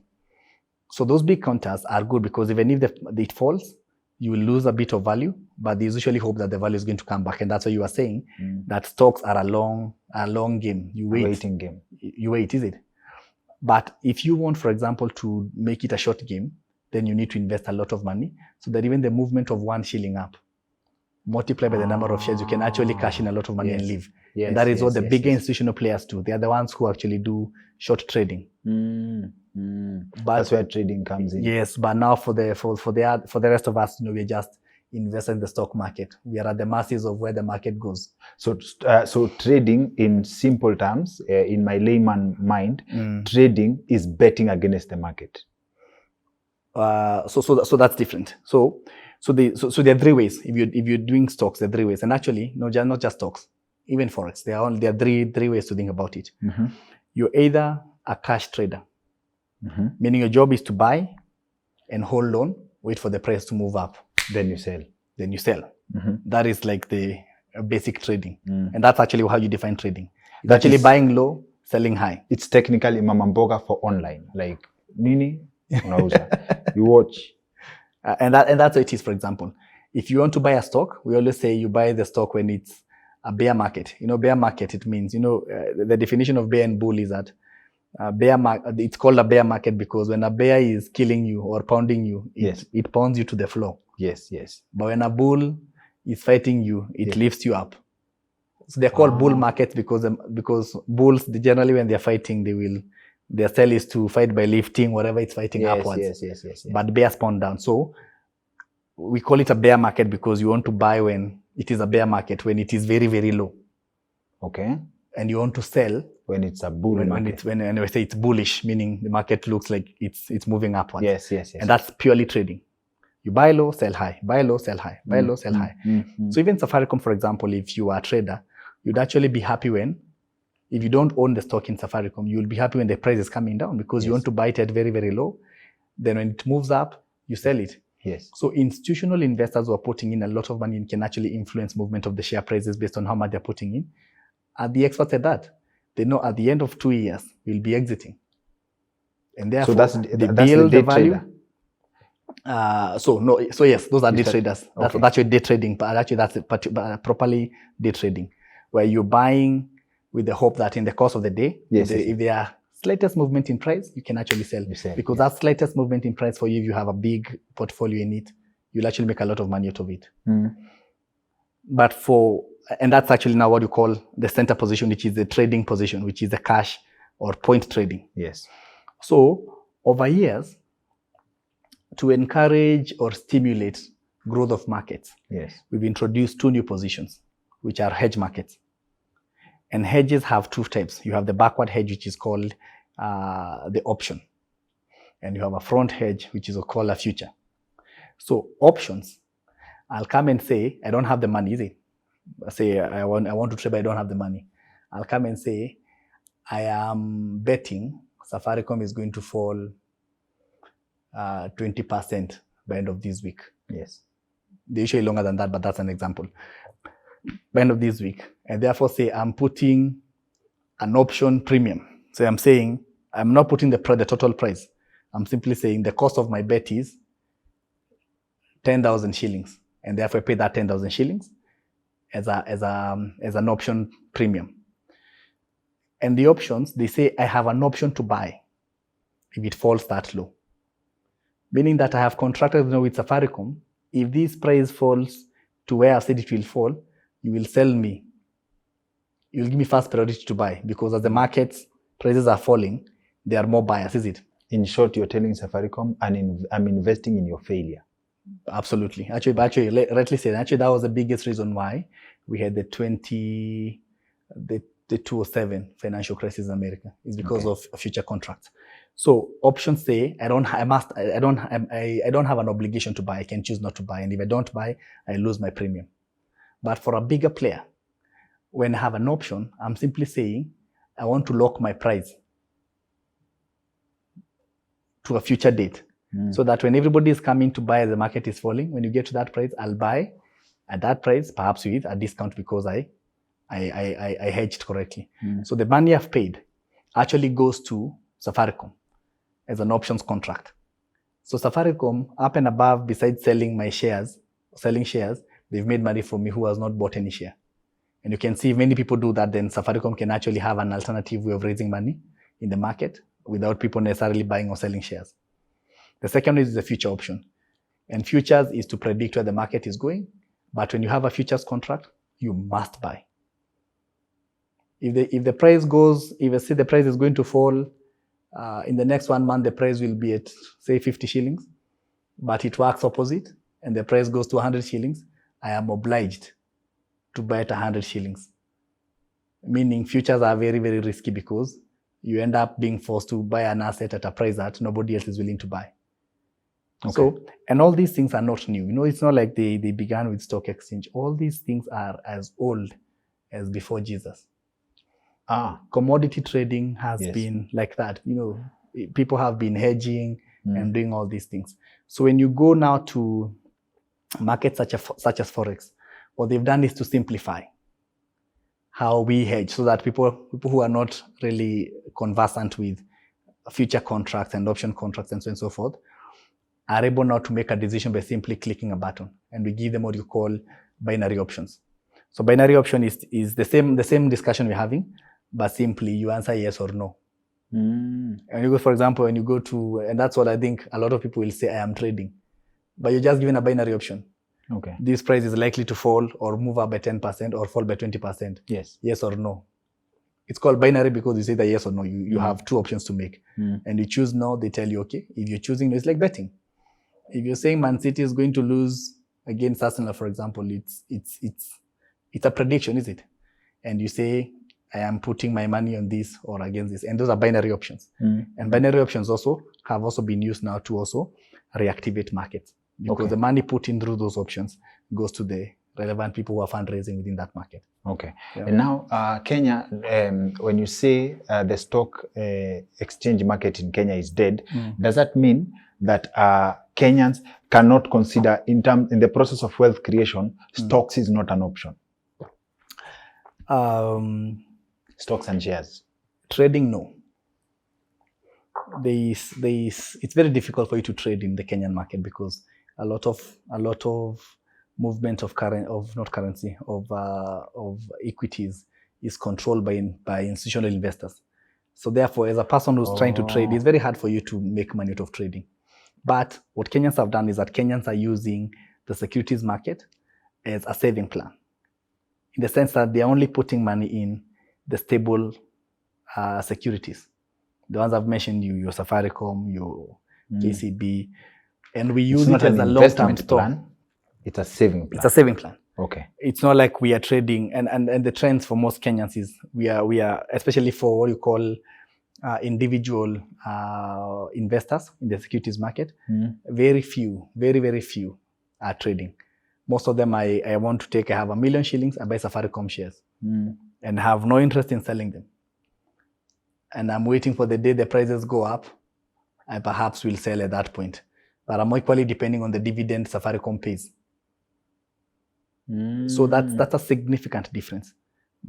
So those big counters are good because even if it falls, you will lose a bit of value, but they usually hope that the value is going to come back. And that's why you are saying that stocks are a long game. You wait. A waiting game. You wait, is it? But if you want, for example, to make it a short game, then you need to invest a lot of money so that even the movement of 1 shilling up, multiply by the number of shares, you can actually cash in a lot of money and leave. Yes, and that is what the bigger institutional players do. They are the ones who actually do short trading. But that's where trading comes in. Yes, but now for the rest of us, we're just investing in the stock market. We are at the mercies of where the market goes. So trading, in simple terms, in my layman mind, trading is betting against the market. So that's different. So there are 3 ways. If you're doing stocks, there are 3 ways, and actually, not just stocks, even Forex. There are 3 ways to think about it. You're either a cash trader. Meaning your job is to buy and hold on, wait for the price to move up. Then you sell. That is like the basic trading. And that's actually how you define trading. It's That actually is- buying low, selling high. It's technically mama mboga for online. Like, nini, unauza. You watch. And that's what it is, for example. If you want to buy a stock, we always say you buy the stock when it's a bear market. Bear market, it means, the definition of bear and bull is that it's called a bear market because when a bear is killing you or pounding you, it pounds you to the floor. Yes. But when a bull is fighting you, it lifts you up. So they're called bull markets because bulls, generally when they're fighting, their style is to fight by lifting whatever it's fighting upwards. Yes. But bears pound down. So we call it a bear market because you want to buy when it is a bear market, when it is very, very low. Okay. And you want to sell when it's a bull market. When we say it's bullish, meaning the market looks like it's moving upwards. Yes. And that's purely trading. You buy low, sell high, buy low, sell high, buy low, sell high. So even Safaricom, for example, if you are a trader, you'd actually be happy if you don't own the stock in Safaricom, you'll be happy when the price is coming down because you want to buy it at very, very low. Then when it moves up, you sell it. Yes. So institutional investors who are putting in a lot of money and can actually influence movement of the share prices based on how much they're putting in, are the experts at that. They know at the end of 2 years, we'll be exiting. And therefore, that's they the build day the value. trader. So yes, those are day traders. Okay. That's your day trading, but actually that's properly day trading, where you're buying with the hope that in the course of the day, if there are slightest movement in price, you can actually sell. Because that slightest movement in price for you, if you have a big portfolio in it, you'll actually make a lot of money out of it. But and that's actually now what you call the center position, which is the trading position, which is the cash or point trading. Yes. So over years, to encourage or stimulate growth of markets, we've introduced 2 new positions, which are hedge markets. And hedges have 2 types. You have the backward hedge, which is called the option. And you have a front hedge, which is called a future. So options, I'll come and say, I don't have the money, is it? Say, I want to trade, but I don't have the money. I'll come and say, I am betting Safaricom is going to fall 20% by end of this week. Yes. They're usually longer than that, but that's an example. By end of this week. And therefore say I'm putting an option premium. So I'm saying I'm not putting the total price. I'm simply saying the cost of my bet is 10,000 shillings. And therefore I pay that 10,000 shillings as an option premium. And the options, they say I have an option to buy if it falls that low. Meaning that I have contracted with Safaricom. If this price falls to where I said it will fall, you will sell me. You'll give me first priority to buy because as the market's prices are falling, there are more buyers, is it? In short, you're telling Safaricom, I'm investing in your failure. Absolutely. Actually, rightly said. Actually, that was the biggest reason why we had the 2007 financial crisis in America. It's because of future contracts. So options say I don't have an obligation to buy. I can choose not to buy, and if I don't buy, I lose my premium. But for a bigger player, when I have an option, I'm simply saying I want to lock my price to a future date, so that when everybody is coming to buy, the market is falling. When you get to that price, I'll buy at that price, perhaps with a discount because I hedged correctly. So the money I've paid actually goes to Safaricom as an options contract. So Safaricom, up and above, besides selling shares, they've made money from me who has not bought any share. And you can see if many people do that, then Safaricom can actually have an alternative way of raising money in the market without people necessarily buying or selling shares. The second is the future option. And futures is to predict where the market is going. But when you have a futures contract, you must buy. If the price goes, if I see the price is going to fall, in the next 1 month, the price will be at, say, 50 shillings, but it works opposite, and the price goes to 100 shillings, I am obliged to buy at 100 shillings. Meaning futures are very, very risky because you end up being forced to buy an asset at a price that nobody else is willing to buy. Okay. So, and all these things are not new. It's not like they began with stock exchange. All these things are as old as before Jesus. Commodity trading has Yes. been like that. People have been hedging and doing all these things. So when you go now to markets such as Forex, what they've done is to simplify how we hedge so that people who are not really conversant with future contracts and option contracts and so on and so forth are able now to make a decision by simply clicking a button, and we give them what you call binary options. So binary option is the same discussion we're having, but simply you answer yes or no. And you go, for example, when you go to, and that's what I think a lot of people will say, I am trading, but you're just given a binary option. Okay. This price is likely to fall or move up by 10% or fall by 20%. Yes. Yes or no. It's called binary because you say that yes or no. You have two options to make. And you choose no, they tell you, okay. If you're choosing no, it's like betting. If you're saying Man City is going to lose against Arsenal, for example, it's a prediction, is it? And you say, I am putting my money on this or against this. And those are binary options. And binary options have also been used now to also reactivate markets. Because the money put in through those options goes to the relevant people who are fundraising within that market. Okay. Yeah. And now, Kenya, when you say the stock exchange market in Kenya is dead, does that mean that Kenyans cannot consider, in the process of wealth creation, stocks is not an option? Stocks and shares. Trading, no. It's very difficult for you to trade in the Kenyan market because a lot of movement of equities is controlled by institutional investors. So therefore, as a person who's trying to trade, it's very hard for you to make money out of trading. But what Kenyans have done is that Kenyans are using the securities market as a saving plan, in the sense that they are only putting money in the stable securities. The ones I've mentioned, your Safaricom, your KCB, and we use it as a long-term plan. It's a saving plan. It's a saving plan. Okay. It's not like we are trading, and the trends for most Kenyans is we are especially for what you call individual investors in the securities market. Very few are trading. Most of them, I have 1 million shillings, I buy Safaricom shares and have no interest in selling them. And I'm waiting for the day the prices go up, I perhaps will sell at that point. But I'm equally depending on the dividend Safaricom pays. So that's a significant difference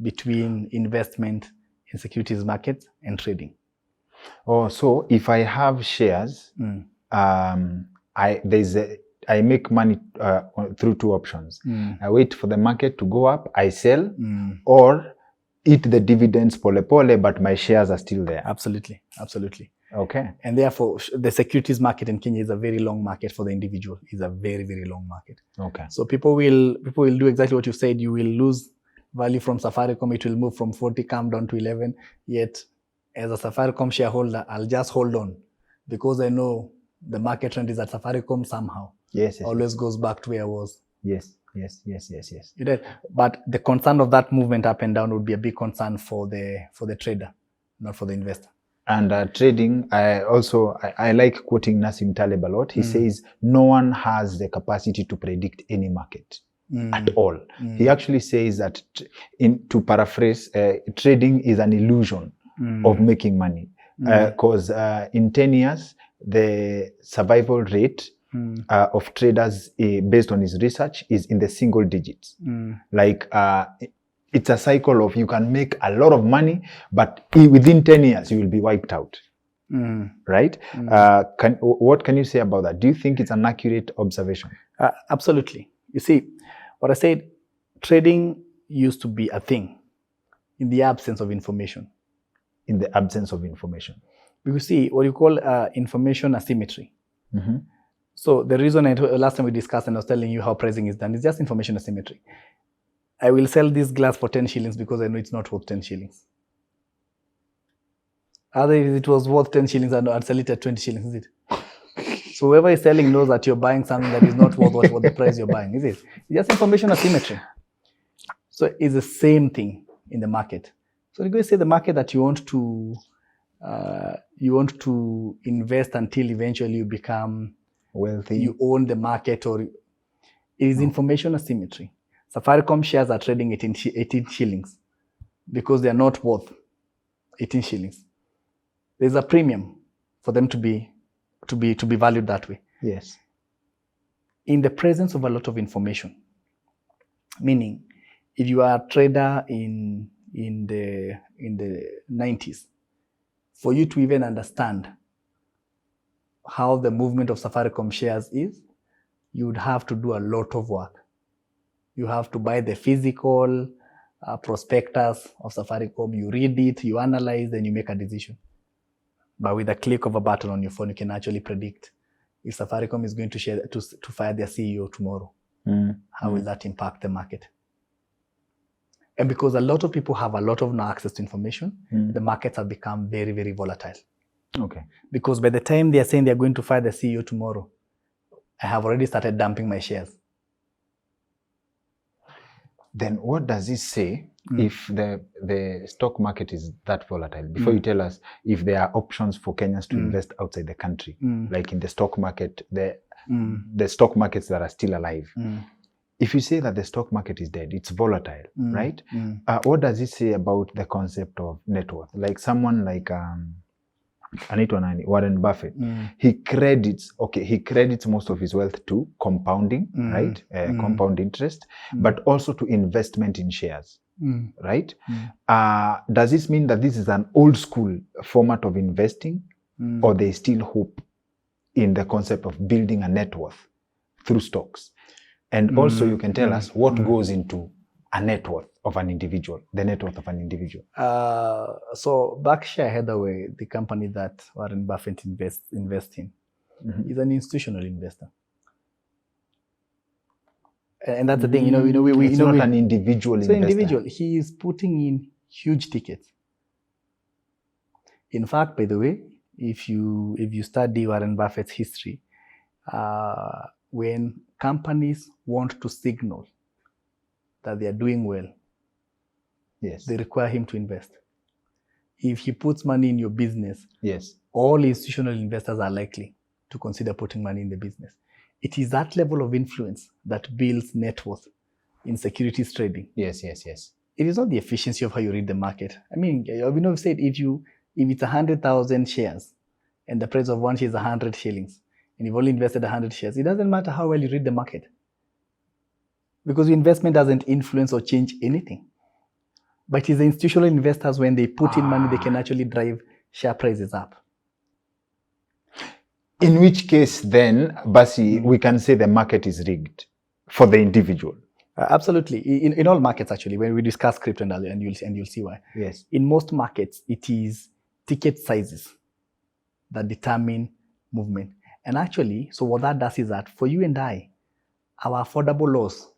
between investment in securities markets and trading. Oh, so if I have shares, I make money through two options. I wait for the market to go up, I sell, or eat the dividends pole, but my shares are still there. Absolutely. Okay. And therefore, the securities market in Kenya is a very long market for the individual. It's a very, very long market. Okay. So people will do exactly what you said. You will lose value from Safaricom. It will move from 40, come down to 11. Yet, as a Safaricom shareholder, I'll just hold on because I know the market trend is that Safaricom somehow always goes back to where I was. Yes. You did. But the concern of that movement up and down would be a big concern for the trader, not for the investor. And trading, I like quoting Nassim Taleb a lot. He says, no one has the capacity to predict any market at all. He actually says that, to paraphrase, trading is an illusion of making money. Because in 10 years, the survival rate of traders, based on his research, is in the single digits. It's a cycle of you can make a lot of money, but within 10 years, you will be wiped out. Right? What can you say about that? Do you think it's an accurate observation? Absolutely. You see, what I said, trading used to be a thing in the absence of information. In the absence of information. You see, what you call information asymmetry. So the reason last time we discussed and I was telling you how pricing is done is just information asymmetry. I will sell this glass for 10 shillings because I know it's not worth 10 shillings. Other if it was worth 10 shillings, I'd sell it at 20 shillings, is it? So whoever is selling knows that you're buying something that is not worth what the price you're buying, is it? It's just information asymmetry. So it's the same thing in the market. So you're going to say the market that you want to invest until eventually you become wealthy. You own the market, or it is information asymmetry. Safaricom shares are trading at 18 shillings because they are not worth 18 shillings. There's a premium for them to be valued that way. Yes. In the presence of a lot of information, meaning if you are a trader in the 90s, for you to even understand how the movement of Safaricom shares is, you would have to do a lot of work. You have to buy the physical prospectus of Safaricom, you read it, you analyze, then you make a decision. But with a click of a button on your phone, you can actually predict if Safaricom is going to fire their CEO tomorrow. How will that impact the market? And because a lot of people have a lot of no access to information, the markets have become very, very volatile. Okay. Because by the time they are saying they are going to fire the CEO tomorrow, I have already started dumping my shares. Then what does this say if the stock market is that volatile? Before you tell us if there are options for Kenyans to invest outside the country, like in the stock market, the stock markets that are still alive. If you say that the stock market is dead, it's volatile, right? What does it say about the concept of net worth? Like someone like Warren Buffett, he credits most of his wealth to compounding, right? Compound interest, but also to investment in shares, right? Does this mean that this is an old school format of investing, or they still hope in the concept of building a net worth through stocks? And also you can tell us what goes into a net worth of an individual, the net worth of an individual. So Berkshire Hathaway, the company that Warren Buffett invests in, is an institutional investor. And that's the thing, it's not an individual investor. Individual, he is putting in huge tickets. In fact, by the way, if you study Warren Buffett's history, when companies want to signal that they are doing well, yes, they require him to invest. If he puts money in your business, yes, all institutional investors are likely to consider putting money in the business. It is that level of influence that builds net worth in securities trading. Yes, yes, yes. It is not the efficiency of how you read the market. I mean, we've said if it's 100,000 shares and the price of one share is 100 shillings, and you've only invested 100 shares, it doesn't matter how well you read the market, because your investment doesn't influence or change anything. But it's the institutional investors, when they put in money, they can actually drive share prices up. In which case then, Basi, we can say the market is rigged for the individual. Absolutely. In all markets, actually, when we discuss crypto, and you'll see why. Yes. In most markets, it is ticket sizes that determine movement. And actually, so what that does is that for you and I, our affordable loss,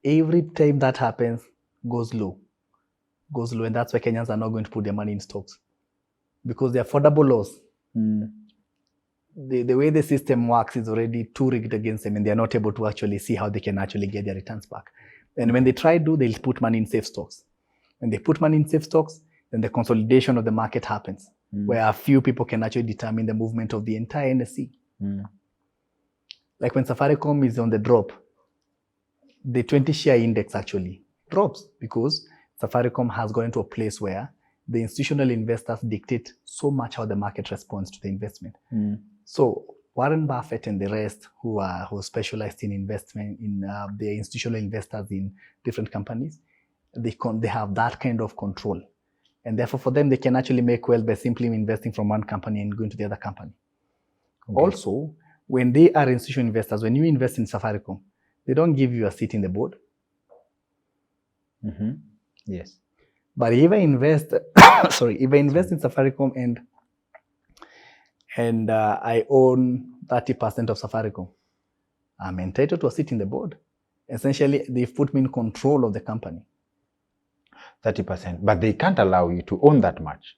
every time that happens, goes low. And that's why Kenyans are not going to put their money in stocks. Because the affordable loss, the way the system works is already too rigged against them, and they're not able to actually see how they can actually get their returns back. And when they try to, they'll put money in safe stocks. When they put money in safe stocks, then the consolidation of the market happens, where a few people can actually determine the movement of the entire NSE. Like when Safaricom is on the drop, the 20 share index actually drops, because Safaricom has gone into a place where the institutional investors dictate so much how the market responds to the investment. So Warren Buffett and the rest who specialized in investment in the institutional investors in different companies, they have that kind of control. And therefore for them, they can actually make wealth by simply investing from one company and going to the other company. Okay. Also, when they are institutional investors, when you invest in Safaricom, they don't give you a seat in the board. Yes. But if I invest, in Safaricom and I own 30% of Safaricom, I'm entitled to a seat in the board. Essentially, they've put me in control of the company. 30%, but they can't allow you to own that much.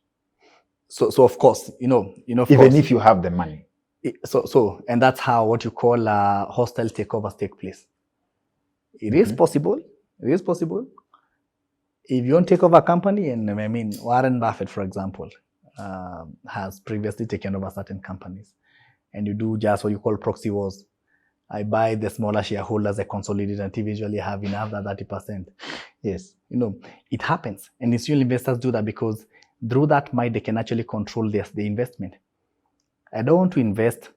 So of course, even if you have the money. And that's how what you call hostile takeovers take place. It is possible. It is possible. If you don't take over a company, and I mean, Warren Buffett, for example, has previously taken over certain companies, and you do just what you call proxy wars. I buy the smaller shareholders, I consolidate until eventually I have enough that 30%. Yes. It happens. And institutional investors do that because through that might, they can actually control the investment. I don't want to invest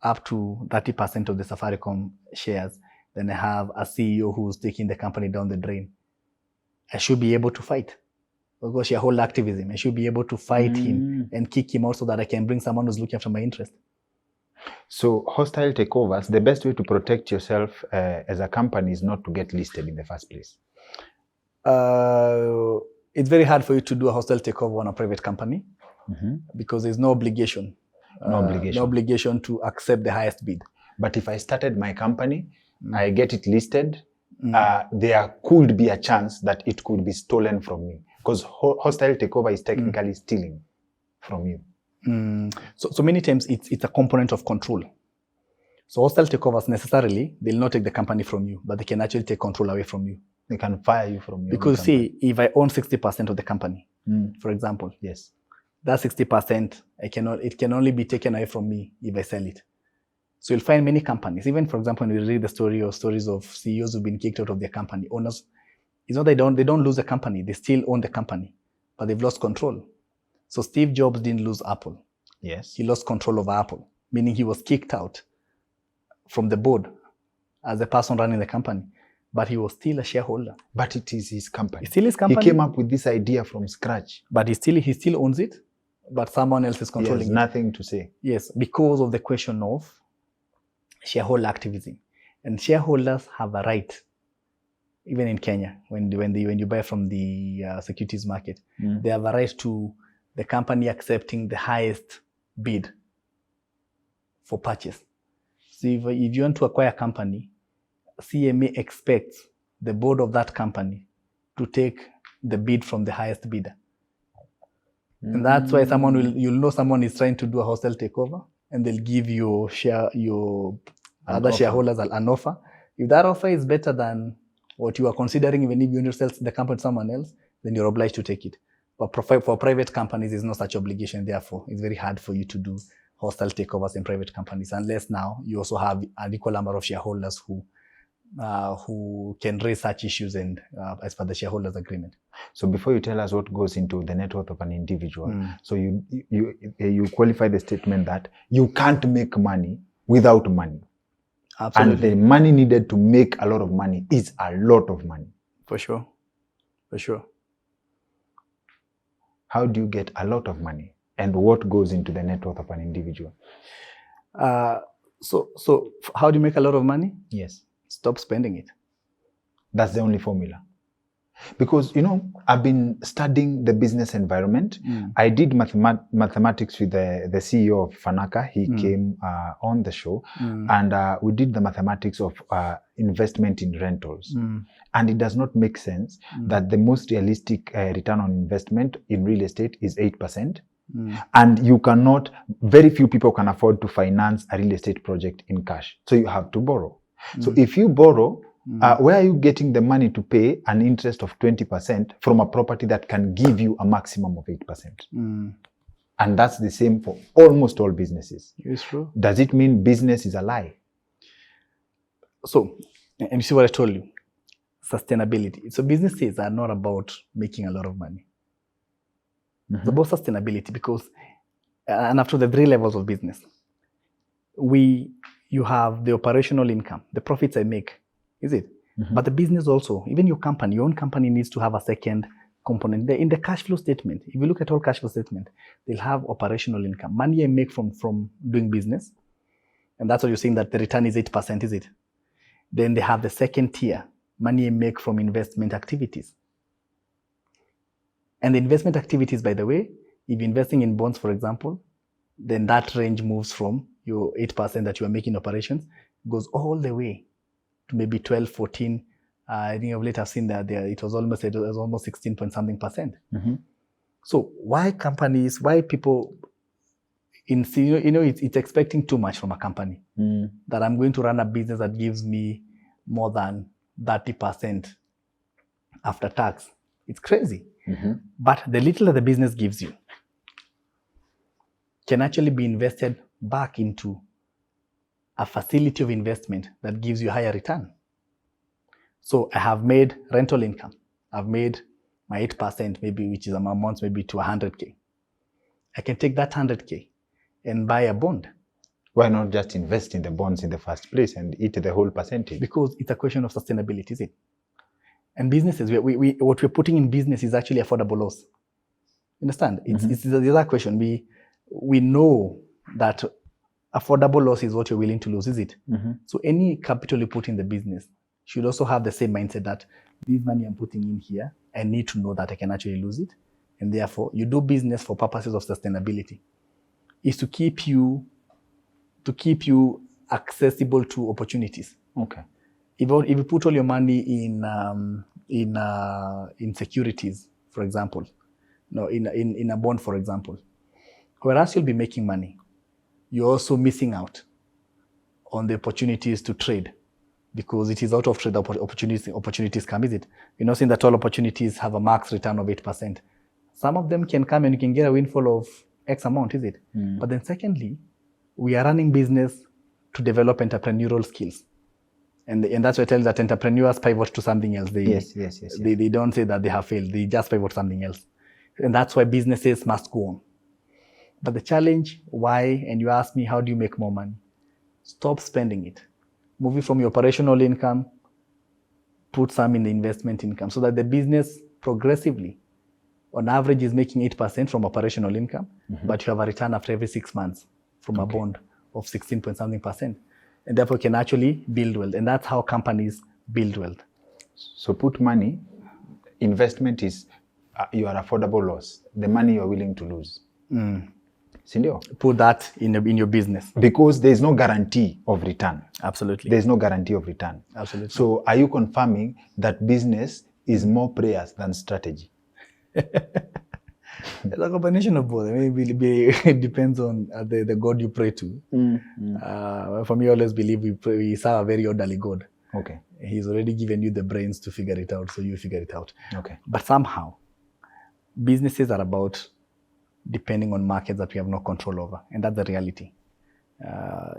up to 30% of the Safaricom shares. Then I have a CEO who's taking the company down the drain. I should be able to fight. Because shareholder activism, I should be able to fight him and kick him out so that I can bring someone who's looking after my interest. So hostile takeovers, the best way to protect yourself as a company is not to get listed in the first place. It's very hard for you to do a hostile takeover on a private company because there's no obligation. No obligation. No obligation to accept the highest bid. But if I started my company, I get it listed, there could be a chance that it could be stolen from me. Because hostile takeover is technically stealing from you. So many times it's a component of control. So hostile takeovers necessarily, they'll not take the company from you, but they can actually take control away from you. They can fire you from your Because see, if I own 60% of the company, for example, yes, that 60%, it can only be taken away from me if I sell it. So you'll find many companies, even for example, when we read the stories of CEOs who've been kicked out of their company, owners, it's not they don't lose the company, they still own the company, but they've lost control. So Steve Jobs didn't lose Apple. Yes. He lost control of Apple, meaning he was kicked out from the board as the person running the company, but he was still a shareholder. But it is his company. It's still his company. He came up with this idea from scratch. But he still owns it, but someone else is controlling it. He has nothing to say. Yes, because of the question of shareholder activism. And shareholders have a right, even in Kenya, when you buy from the securities market, they have a right to the company accepting the highest bid for purchase. So if you want to acquire a company, CMA expects the board of that company to take the bid from the highest bidder. And that's why you'll know someone is trying to do a hostile takeover, and they'll give your other shareholders an offer. If that offer is better than what you are considering, even if you want to sell the company to someone else, then you're obliged to take it. But for private companies, there's no such obligation. Therefore, it's very hard for you to do hostile takeovers in private companies, unless now you also have an equal number of shareholders who can raise such issues and as per the shareholders agreement. So before you tell us what goes into the net worth of an individual, so you qualify the statement that you can't make money without money. Absolutely. And the money needed to make a lot of money is a lot of money. For sure. For sure. How do you get a lot of money? And what goes into the net worth of an individual? So how do you make a lot of money? Yes. Stop spending it. That's the only formula. Because, I've been studying the business environment. I did mathematics with the CEO of Fanaka. He came on the show, and we did the mathematics of investment in rentals. And it does not make sense that the most realistic return on investment in real estate is 8%. And very few people can afford to finance a real estate project in cash. So you have to borrow. So if you borrow, where are you getting the money to pay an interest of 20% from a property that can give you a maximum of 8%? And that's the same for almost all businesses. It's true. Does it mean business is a lie? So, and you see what I told you, sustainability. So businesses are not about making a lot of money. It's about sustainability because, and after the 3 levels of business, you have the operational income, the profits I make, is it? But the business also, even your own company needs to have a second component. In the cash flow statement, if you look at all cash flow statement, they'll have operational income, money I make from doing business. And that's what you're saying, that the return is 8%, is it? Then they have the second tier, money I make from investment activities. And the investment activities, by the way, if you're investing in bonds, for example, then that range moves from your 8% that you are making operations, goes all the way to maybe 12, 14. I think of late I've seen that it was almost 16 point something percent. So why people it's expecting too much from a company, that I'm going to run a business that gives me more than 30% after tax. It's crazy. But the little that the business gives you can actually be invested back into a facility of investment that gives you higher return. So I have made rental income. I've made my 8% maybe, which is amounts maybe to 100K. I can take that 100K and buy a bond. Why not just invest in the bonds in the first place and eat the whole percentage? Because it's a question of sustainability, is it? And businesses, what we're putting in business is actually affordable loss. Understand? It's the other question. We know that affordable loss is what you're willing to lose, is it? So any capital you put in the business should also have the same mindset that this money I'm putting in here, I need to know that I can actually lose it. And therefore, you do business for purposes of sustainability. Is to keep you accessible to opportunities. Okay. If you put all your money in securities, for example, in a bond, for example, whereas you'll be making money, you're also missing out on the opportunities to trade, because it is out of trade opportunities come, is it? You're not saying that all opportunities have a max return of 8%. Some of them can come and you can get a windfall of X amount, is it? But then secondly, we are running business to develop entrepreneurial skills. And that's why I tell you that entrepreneurs pivot to something else. They don't say that they have failed. They just pivot to something else. And that's why businesses must go on. But the challenge, why, and you ask me, how do you make more money? Stop spending it. Move it from your operational income, put some in the investment income, so that the business progressively, on average, is making 8% from operational income, but you have a return after every 6 months from a bond of 16 point something %. And therefore can actually build wealth. And that's how companies build wealth. So put money, investment is your affordable loss, the money you're willing to lose. Sindio? Put that in your business. Because there's no guarantee of return. Absolutely. There's no guarantee of return. Absolutely. So are you confirming that business is more prayers than strategy? It's a combination of both. I mean, it depends on the God you pray to. For me, I always believe we serve a very orderly God. Okay. He's already given you the brains to figure it out, so you figure it out. Okay. But somehow, businesses are about depending on markets that we have no control over, and that's the reality.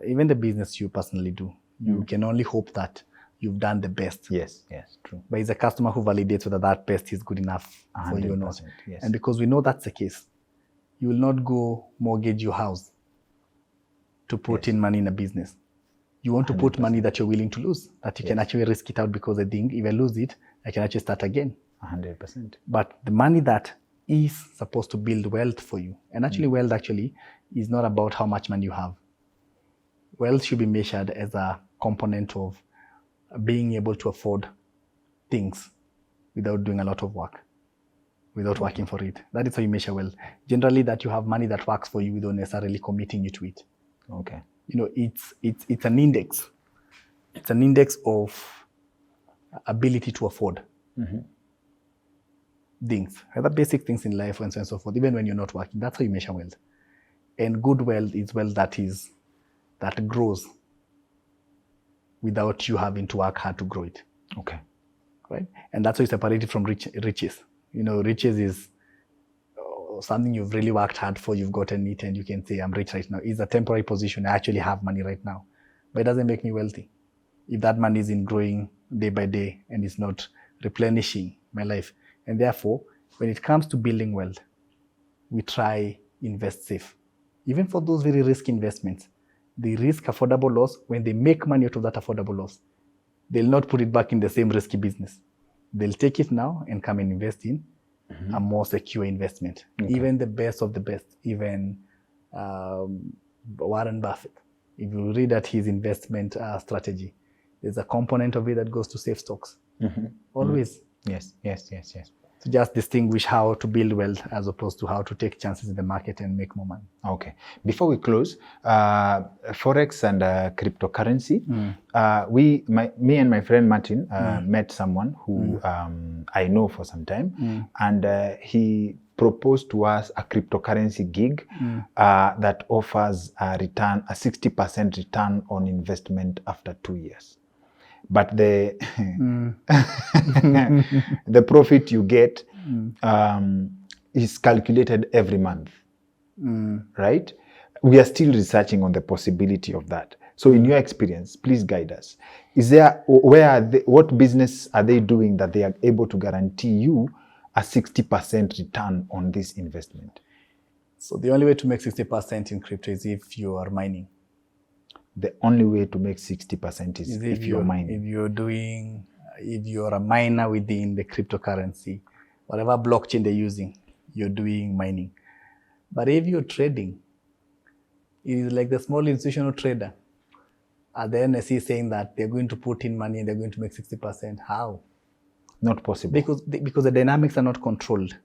Even the business you personally do, you can only hope that you've done the best. Yes, true. But it's a customer who validates whether that best is good enough for you or not. Yes. And because we know that's the case, you will not go mortgage your house to put in money in a business. You want to 100%. Put money that you're willing to lose, that you can actually risk it out, because I think if I lose it, I can actually start again. 100%. But the money that is supposed to build wealth for you, and actually wealth actually is not about how much money you have. Wealth should be measured as a component of being able to afford things without doing a lot of work, without working for it. That is how you measure wealth. Generally, that you have money that works for you without necessarily committing you to it. Okay. It's an index. It's an index of ability to afford things, other basic things in life, and so on and so forth. Even when you're not working, that's how you measure wealth. And good wealth is wealth that grows without you having to work hard to grow it. Okay. Right? And that's how you separate it from riches. Riches is something you've really worked hard for, you've gotten it, and you can say, I'm rich right now. It's a temporary position. I actually have money right now. But it doesn't make me wealthy. If that money isn't growing day by day and it's not replenishing my life. And therefore, when it comes to building wealth, we try invest safe. Even for those very risky investments, they risk affordable loss. When they make money out of that affordable loss, they'll not put it back in the same risky business. They'll take it now and come and invest in a more secure investment. Okay. Even the best of the best, even Warren Buffett, if you read at his investment strategy, there's a component of it that goes to safe stocks. Always. Yes. To just distinguish how to build wealth as opposed to how to take chances in the market and make more money. Okay. Before we close, Forex and cryptocurrency, me and my friend Martin met someone who I know for some time, and he proposed to us a cryptocurrency gig that offers a 60% return on investment after 2 years. But the the profit you get is calculated every month, right? We are still researching on the possibility of that. So in your experience, please guide us. Is there, what business are they doing that they are able to guarantee you a 60% return on this investment? So the only way to make 60% in crypto is if you are mining. The only way to make 60% is if you're mining. If you're a miner within the cryptocurrency, whatever blockchain they're using, you're doing mining. But if you're trading, it is like the small institutional trader at the NSE saying that they're going to put in money and they're going to make 60%. How? Not possible. Because the dynamics are not controlled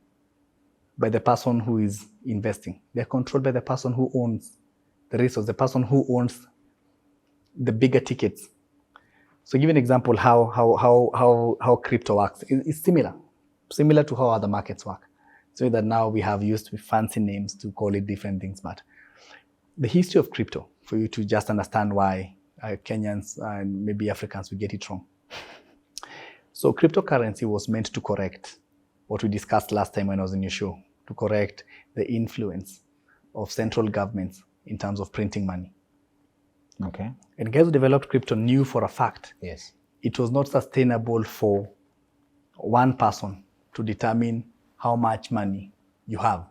by the person who is investing. They're controlled by the person who owns the resource, the person who owns the bigger tickets. So give an example how crypto works. It's similar to how other markets work. So that now we have used fancy names to call it different things. But the history of crypto, for you to just understand why Kenyans and maybe Africans will get it wrong. So cryptocurrency was meant to correct what we discussed last time when I was in your show, to correct the influence of central governments in terms of printing money. Okay. And guys who developed crypto knew for a fact it was not sustainable for one person to determine how much money you have.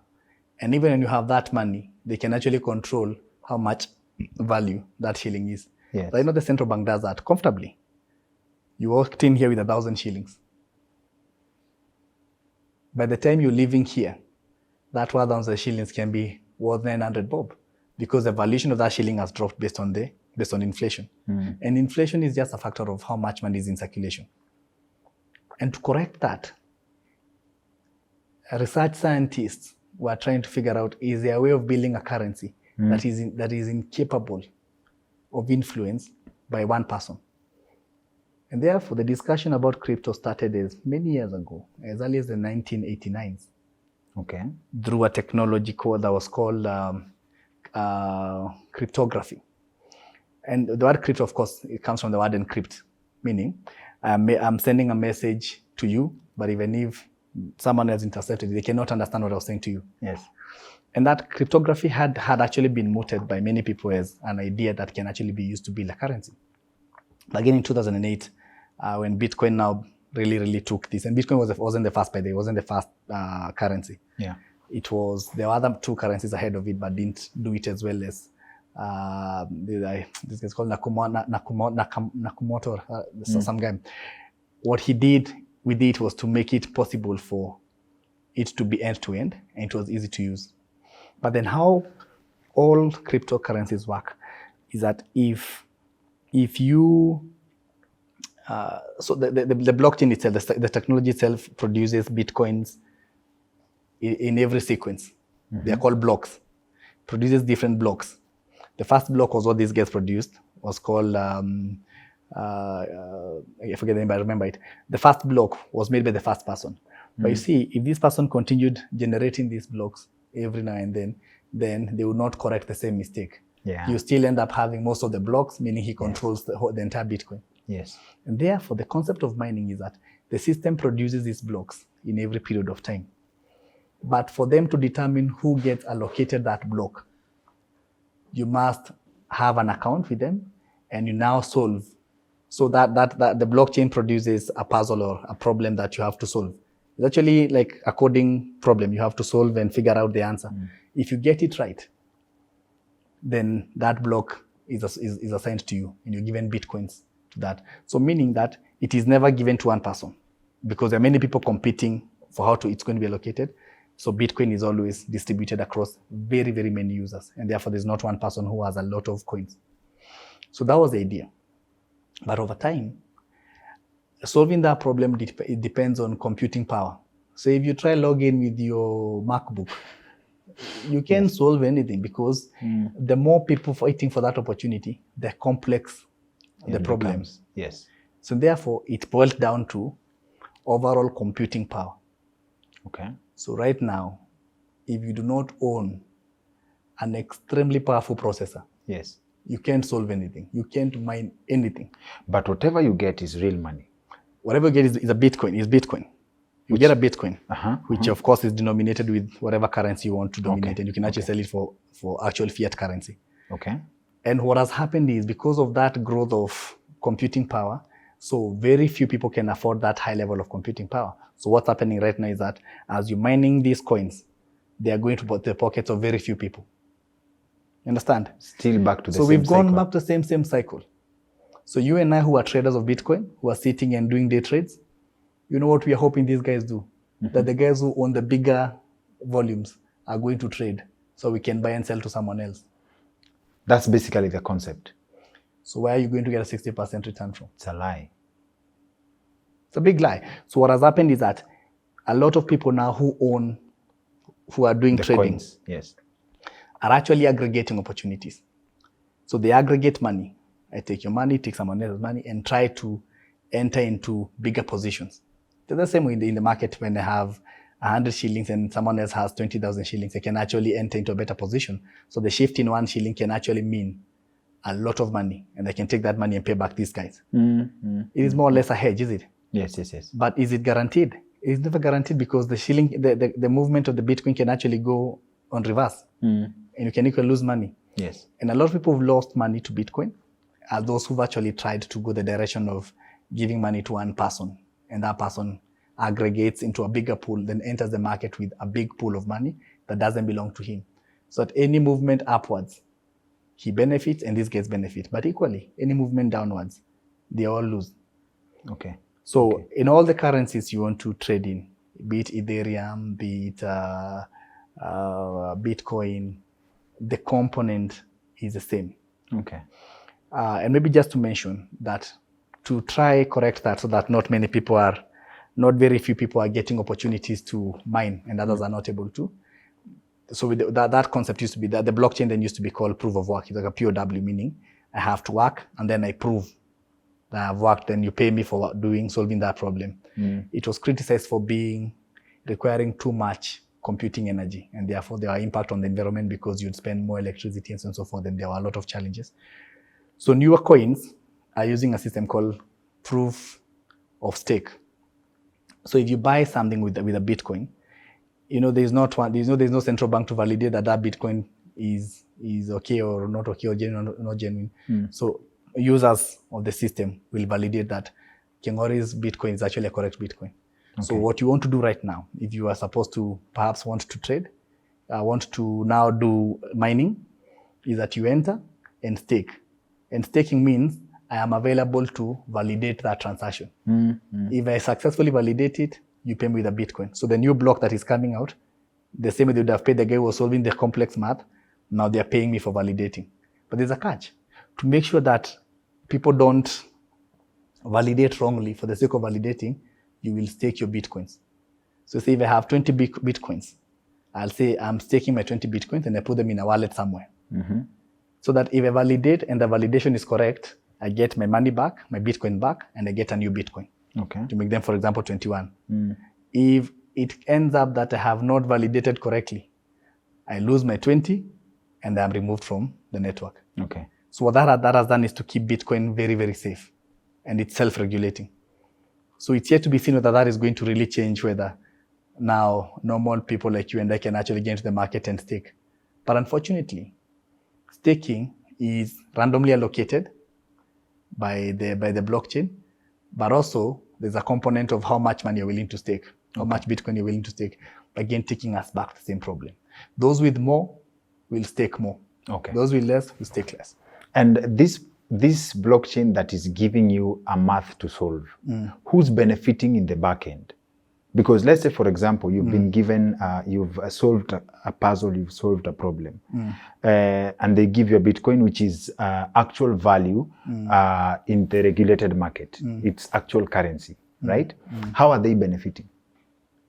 And even when you have that money, they can actually control how much value that shilling is. Yes. But I know the central bank does that comfortably. You walked in here with 1,000 shillings. By the time you're leaving here, that 1,000 shillings can be worth 900 bob, because the valuation of that shilling has dropped based on inflation. And inflation is just a factor of how much money is in circulation. And to correct that, research scientists were trying to figure out, is there a way of building a currency that is incapable of influence by one person? And therefore, the discussion about crypto started many years ago, as early as the 1989s. Okay. Through a technology that was called cryptography. And the word crypto, of course, it comes from the word encrypt, meaning I'm sending a message to you, but even if someone has intercepted it, they cannot understand what I was saying to you. Yes. And that cryptography had actually been mooted by many people as an idea that can actually be used to build a currency. But again, in 2008, when Bitcoin now really took this, and Bitcoin wasn't the first, by the way, it wasn't the first currency. Yeah. It was, there were other two currencies ahead of it, but didn't do it as well as this is called Nakamoto, some guy. What he did with it was to make it possible for it to be end-to-end, and it was easy to use. But then how all cryptocurrencies work is that if you, so the blockchain itself, the technology itself produces Bitcoins in every sequence. Mm-hmm. They are called blocks. Produces different blocks. The first block was what these guys produced, was called, I forget the name, but I remember it. The first block was made by the first person. Mm-hmm. But you see, if this person continued generating these blocks every now and then they will not correct the same mistake. Yeah. You still end up having most of the blocks, meaning he controls the entire Bitcoin. Yes. And therefore, the concept of mining is that the system produces these blocks in every period of time. But for them to determine who gets allocated that block, you must have an account with them, and you now solve. So that the blockchain produces a puzzle or a problem that you have to solve. It's actually like a coding problem you have to solve and figure out the answer. Mm. If you get it right, then that block is assigned to you, and you're given Bitcoins to that. So meaning that it is never given to one person, because there are many people competing for how it's going to be allocated. So Bitcoin is always distributed across very, very many users, and therefore there's not one person who has a lot of coins. So that was the idea. But over time, solving that problem, it depends on computing power. So if you try log in with your MacBook, you can't solve anything, because the more people fighting for that opportunity, the complex the problems. Yes. So therefore, it boils down to overall computing power. Okay. So right now, if you do not own an extremely powerful processor, yes, you can't solve anything. You can't mine anything. But whatever you get is real money. Whatever you get is a Bitcoin. Is Bitcoin. You get a Bitcoin, which of course is denominated with whatever currency you want to dominate, and you can actually sell it for actual fiat currency. Okay. And what has happened is because of that growth of computing power, so very few people can afford that high level of computing power. So what's happening right now is that as you're mining these coins, they are going to the pockets of very few people. You understand? Still back to the so same we've gone cycle. back to the same cycle. So you and I who are traders of Bitcoin, who are sitting and doing day trades, you know what we are hoping these guys do? That the guys who own the bigger volumes are going to trade so we can buy and sell to someone else. That's basically the concept. So where are you going to get a 60% return from? It's a lie. It's a big lie. So what has happened is that a lot of people now who are doing The trading coins, yes. are actually aggregating opportunities. So they aggregate money. I take your money, take someone else's money, and try to enter into bigger positions. It's the same way in the market when they have 100 shillings and someone else has 20,000 shillings, they can actually enter into a better position. So the shift in 1 shilling can actually mean a lot of money, and they can take that money and pay back these guys. It is more or less a hedge, is it? Yes, yes, yes. But is it guaranteed? It's never guaranteed because the shilling, the movement of the Bitcoin can actually go on reverse, and you can equally lose money. Yes. And a lot of people who've lost money to Bitcoin are those who've actually tried to go the direction of giving money to one person, and that person aggregates into a bigger pool, then enters the market with a big pool of money that doesn't belong to him. So at any movement upwards, he benefits and these guys benefit. But equally, any movement downwards, they all lose. Okay. So in all the currencies you want to trade in, be it Ethereum, be it Bitcoin, the component is the same. Okay. And maybe just to mention that to try correct that so that not very few people are getting opportunities to mine and others are not able to. So with that concept used to be that the blockchain then used to be called proof of work. It's like a POW, meaning I have to work and then I prove that I've worked, and you pay me for solving that problem. It was criticized for requiring too much computing energy, and therefore there are impact on the environment because you'd spend more electricity and so on and so forth, and there were a lot of challenges. So newer coins are using a system called proof of stake. So if you buy something with a Bitcoin, there's no central bank to validate that Bitcoin is okay or not okay or genuine or not genuine. So users of the system will validate that Thiong'o's Bitcoin is actually a correct Bitcoin. Okay. So what you want to do right now, if you are supposed to perhaps want to trade, want to now do mining, is that you enter and stake. And staking means I am available to validate that transaction. If I successfully validate it, you pay me with a Bitcoin. So the new block that is coming out, the same way they would have paid the guy who was solving the complex math, now they're paying me for validating. But there's a catch. To make sure that people don't validate wrongly for the sake of validating, you will stake your Bitcoins. So say if I have 20 Bitcoins, I'll say I'm staking my 20 Bitcoins and I put them in a wallet somewhere. So that if I validate and the validation is correct, I get my money back, my Bitcoin back, and I get a new Bitcoin. Okay. To make them, for example, 21. If it ends up that I have not validated correctly, I lose my 20 and I'm removed from the network. Okay. So what that has done is to keep Bitcoin very, very safe, and it's self-regulating. So it's yet to be seen whether that is going to really change, whether now normal people like you and I can actually get into the market and stake. But unfortunately, staking is randomly allocated by the blockchain, but also there's a component of how much money you're willing to stake, how much Bitcoin you're willing to stake. Again, taking us back to the same problem. Those with more will stake more. Okay. Those with less will stake less. And this blockchain that is giving you a math to solve, who's benefiting in the back end? Because let's say, for example, you've been given, you've solved a puzzle, you've solved a problem, and they give you a Bitcoin, which is actual value in the regulated market. It's actual currency, right? How are they benefiting?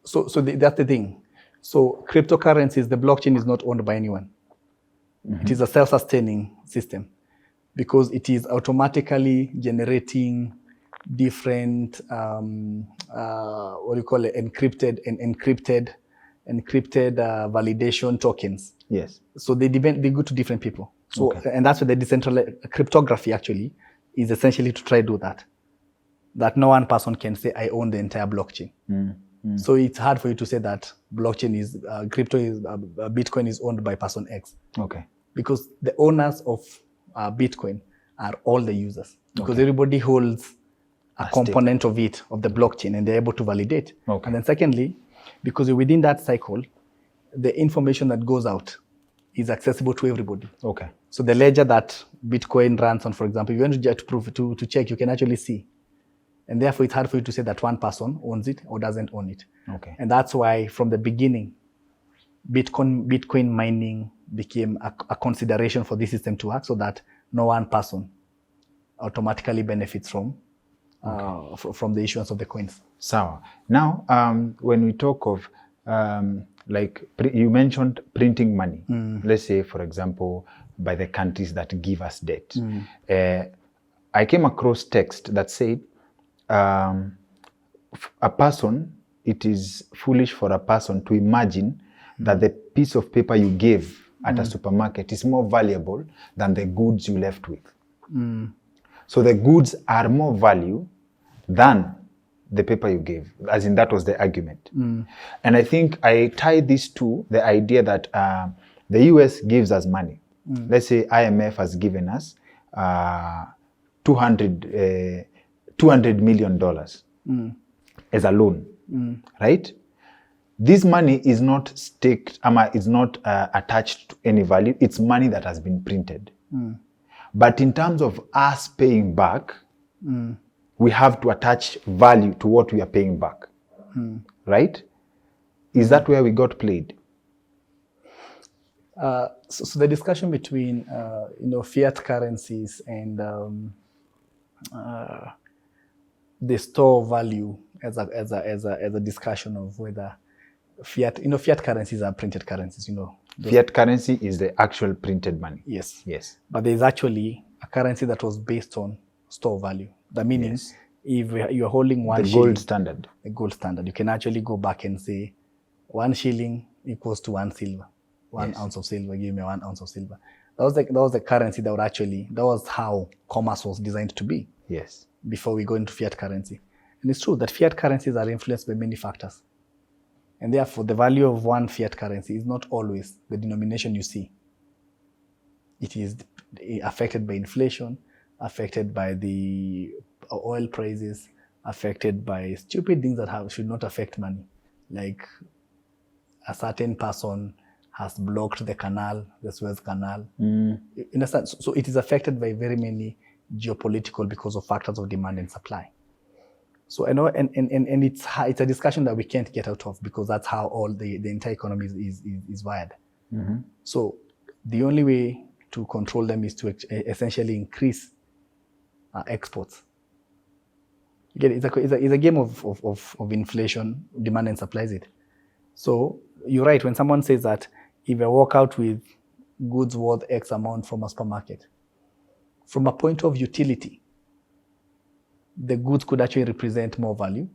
So that's the thing. So cryptocurrencies, the blockchain is not owned by anyone. It is a self-sustaining system because it is automatically generating different encrypted validation tokens. Yes. So they go to different people. So and that's where the decentralized cryptography actually is essentially to try to do that. That no one person can say I own the entire blockchain. So it's hard for you to say that blockchain is Bitcoin is owned by person X. Okay. Because the owners of Bitcoin are all the users, because everybody holds a component of it, of the blockchain, and they're able to validate. And then secondly, because within that cycle, the information that goes out is accessible to everybody. So the ledger that Bitcoin runs on, for example, if you want to prove to check, you can actually see. And therefore, it's hard for you to say that one person owns it or doesn't own it. And that's why from the beginning, Bitcoin mining became a consideration for this system to work, so that no one person automatically benefits from the issuance of the coins. Sawa. Now, when we talk of you mentioned printing money. Let's say, for example, by the countries that give us debt. I came across text that said, it is foolish for a person to imagine that the piece of paper you gave at a supermarket is more valuable than the goods you left with. So the goods are more value than the paper you gave, as in that was the argument. And I think I tie this to the idea that the US gives us money. Let's say IMF has given us $200 million as a loan, right? This money is not staked, is not attached to any value. It's money that has been printed. But in terms of us paying back, we have to attach value to what we are paying back, right? Is that where we got played? So the discussion between fiat currencies and the store value as a discussion of whether fiat currencies are printed currencies. Fiat currency is the actual printed money. Yes. But there's actually a currency that was based on store value. The meaning, if you're holding one shilling, gold standard. The gold standard, you can actually go back and say 1 shilling equals to 1 silver. 1 ounce of silver, give me 1 ounce of silver. That was the currency that was how commerce was designed to be. Yes. Before we go into fiat currency. And it's true that fiat currencies are influenced by many factors. And therefore, the value of one fiat currency is not always the denomination you see. It is affected by inflation, affected by the oil prices, affected by stupid things that should not affect money. Like a certain person has blocked the canal, the Suez Canal. In a sense, so it is affected by very many geopolitical because of factors of demand and supply. So I know, and it's a discussion that we can't get out of, because that's how all the entire economy is wired. So the only way to control them is to essentially increase exports. Again, it's a game of inflation, demand and supply. So you're right when someone says that if I walk out with goods worth X amount from a supermarket, from a point of utility, the goods could actually represent more value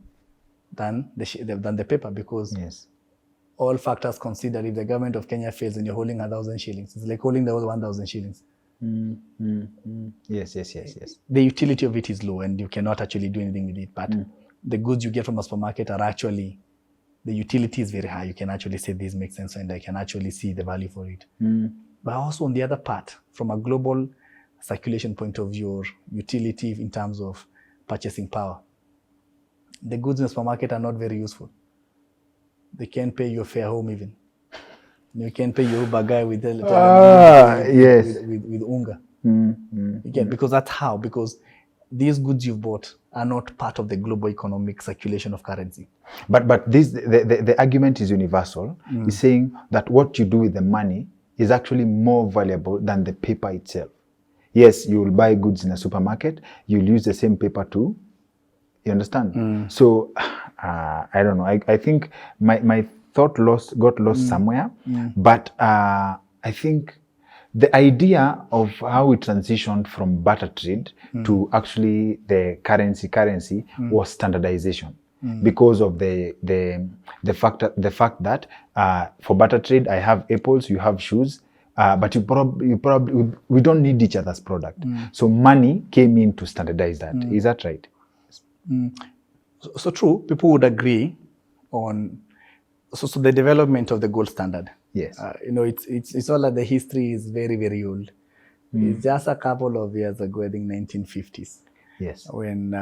than the paper, because all factors considered, if the government of Kenya fails and you're holding 1,000 shillings, it's like holding the 1,000 shillings. Yes. The utility of it is low and you cannot actually do anything with it. But the goods you get from a supermarket are actually, the utility is very high. You can actually say this makes sense and I can actually see the value for it. But also on the other part, from a global circulation point of view, or utility in terms of purchasing power, the goods in the supermarket are not very useful. They can't pay your fare home even. You can pay your Uber guy with unga. Again, because that's how, because these goods you've bought are not part of the global economic circulation of currency. But this the argument is universal. It's saying that what you do with the money is actually more valuable than the paper itself. Yes, you will buy goods in a supermarket, you'll use the same paper too. You understand? So, I don't know. I think my thought got lost somewhere. But I think the idea of how we transitioned from barter trade to actually the currency was standardization. Because of the fact that for barter trade, I have apples, you have shoes. But we don't need each other's product. So money came in to standardize that. Is that right? So true. People would agree on. So the development of the gold standard. Yes. It's all that the history is very, very old. It's just a couple of years ago, I think 1950s, Yes. when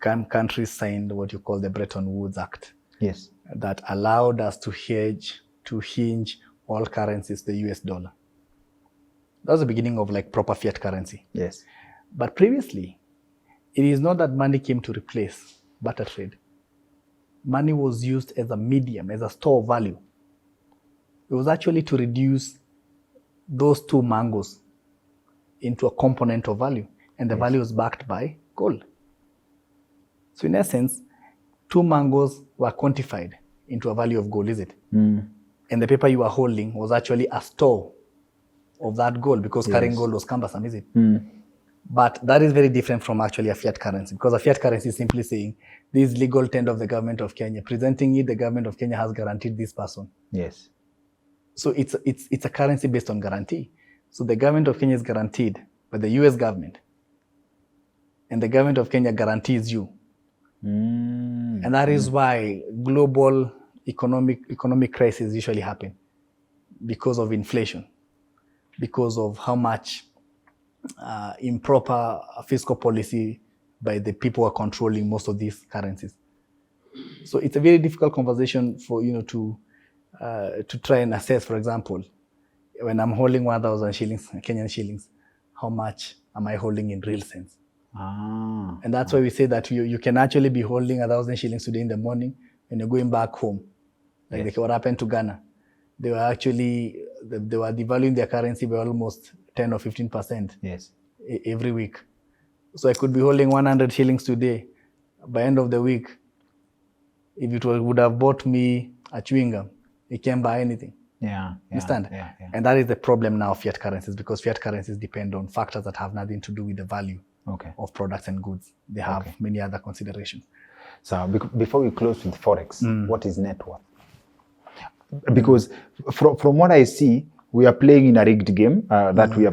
countries signed what you call the Bretton Woods Act. Yes. That allowed us to hinge all currencies to the US dollar. That was the beginning of like proper fiat currency. Yes. But previously, it is not that money came to replace barter trade. Money was used as a medium, as a store of value. It was actually to reduce those two mangoes into a component of value, and the value was backed by gold. So in essence, two mangoes were quantified into a value of gold, is it? And the paper you were holding was actually a store of that gold, because carrying gold was cumbersome, is it? But that is very different from actually a fiat currency, because a fiat currency is simply saying, this legal tender of the government of Kenya, presenting it, the government of Kenya has guaranteed this person. Yes. So it's a currency based on guarantee. So the government of Kenya is guaranteed by the US government, and the government of Kenya guarantees you. And that is why global economic crises usually happen, because of inflation, because of how much improper fiscal policy by the people who are controlling most of these currencies. So it's a very difficult conversation for to try and assess. For example, when I'm holding 1,000 shillings, Kenyan shillings, how much am I holding in real sense? And that's why we say that you can actually be holding 1,000 shillings today in the morning, and you're going back home. Like what happened to Ghana. They were actually, they were devaluing their currency by almost 10 or 15% every week. So I could be holding 100 shillings today. By end of the week, if it would have bought me a chewing gum, it can't buy anything. Understand? And that is the problem now of fiat currencies, because fiat currencies depend on factors that have nothing to do with the value of products and goods. They have many other considerations. So before we close with Forex, what is net worth? Because from what I see, we are playing in a rigged game that we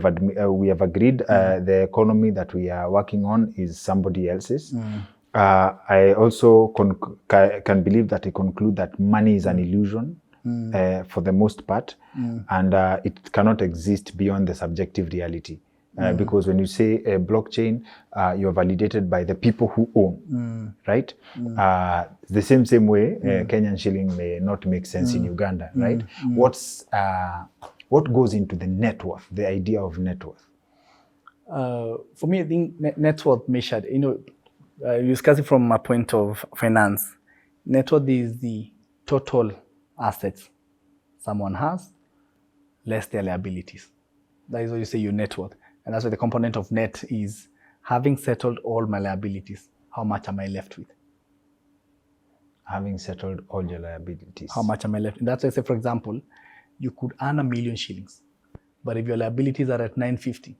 have agreed. The economy that we are working on is somebody else's. I also can believe that I conclude that money is an illusion for the most part, and it cannot exist beyond the subjective reality. Because when you say a blockchain, you're validated by the people who own, right? The same way, Kenyan shilling may not make sense in Uganda, right? What goes into the net worth, the idea of net worth? For me, I think net worth measured, you discuss it from a point of finance. Net worth is the total assets someone has, less their liabilities. That is what you say your net worth. And that's why the component of net is, having settled all my liabilities, how much am I left with? Having settled all your liabilities. How much am I left? And that's why I say, for example, you could earn 1 million shillings, but if your liabilities are at 950,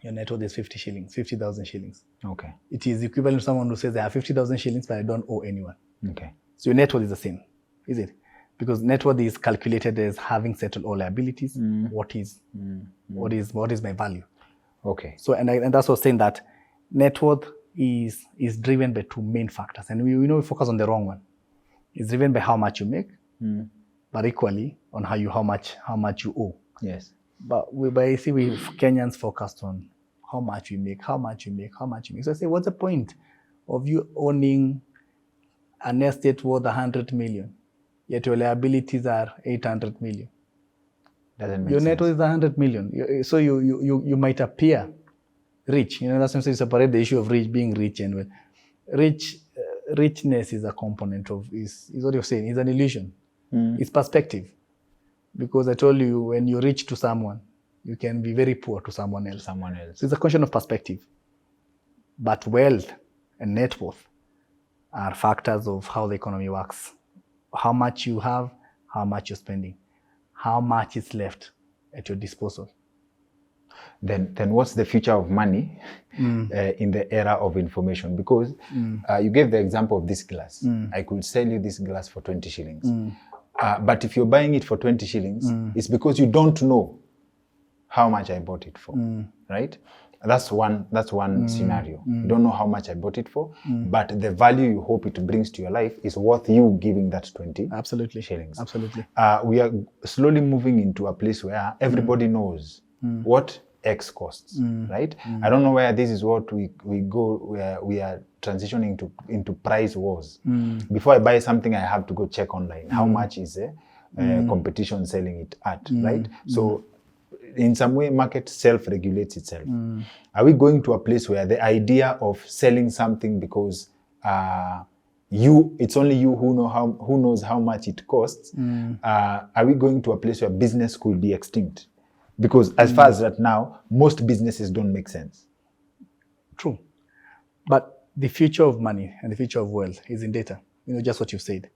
your net worth is 50 shillings, 50,000 shillings. Okay. It is equivalent to someone who says, I have 50,000 shillings, but I don't owe anyone. Okay. So your net worth is the same, is it? Because net worth is calculated as having settled all liabilities. What is my value? Okay. So and that's what I was saying, that net worth is driven by two main factors, and we focus on the wrong one. It's driven by how much you make, but equally on how much you owe. Yes. But we Kenyans focused on how much we make, how much you make. So I say, what's the point of you owning an estate worth 100 million, yet your liabilities are 800 million? Doesn't make your sense. net worth is 100 million. So you might appear rich. That's why you separate the issue of being rich and wealth. Richness is a component of, is what you're saying, is an illusion. It's perspective. Because I told you, when you're rich to someone, you can be very poor to someone else. So it's a question of perspective. But wealth and net worth are factors of how the economy works. How much you have, how much you're spending, how much is left at your disposal. Then what's the future of money in the era of information? Because you gave the example of this glass. I could sell you this glass for 20 shillings. But if you're buying it for 20 shillings, it's because you don't know how much I bought it for, right? That's one scenario. You don't know how much I bought it for, but the value you hope it brings to your life is worth you giving that 20 shillings. Absolutely. We are slowly moving into a place where everybody knows what X costs, right? I don't know where this is what we go, where we are transitioning into price wars. Before I buy something, I have to go check online. How much is a competition selling it at, right? So in some way, market self-regulates itself. Are we going to a place where the idea of selling something because it's only you who knows how much it costs? Are we going to a place where business could be extinct? Because as far as that now, most businesses don't make sense. True. But the future of money and the future of wealth is in data. Just what you said.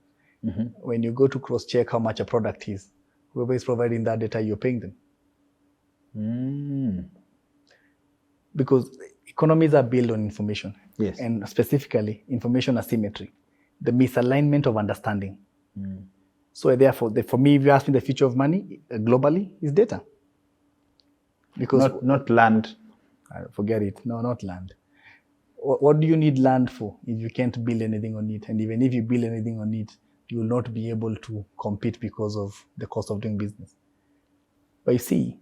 When you go to cross-check how much a product is, whoever is providing that data, you're paying them. Because economies are built on information. Yes. And specifically, information asymmetry, the misalignment of understanding. So therefore, for me, if you ask me the future of money globally, is data. Because not land. Forget it. No, not land. What do you need land for if you can't build anything on it? And even if you build anything on it, you will not be able to compete because of the cost of doing business. But you see,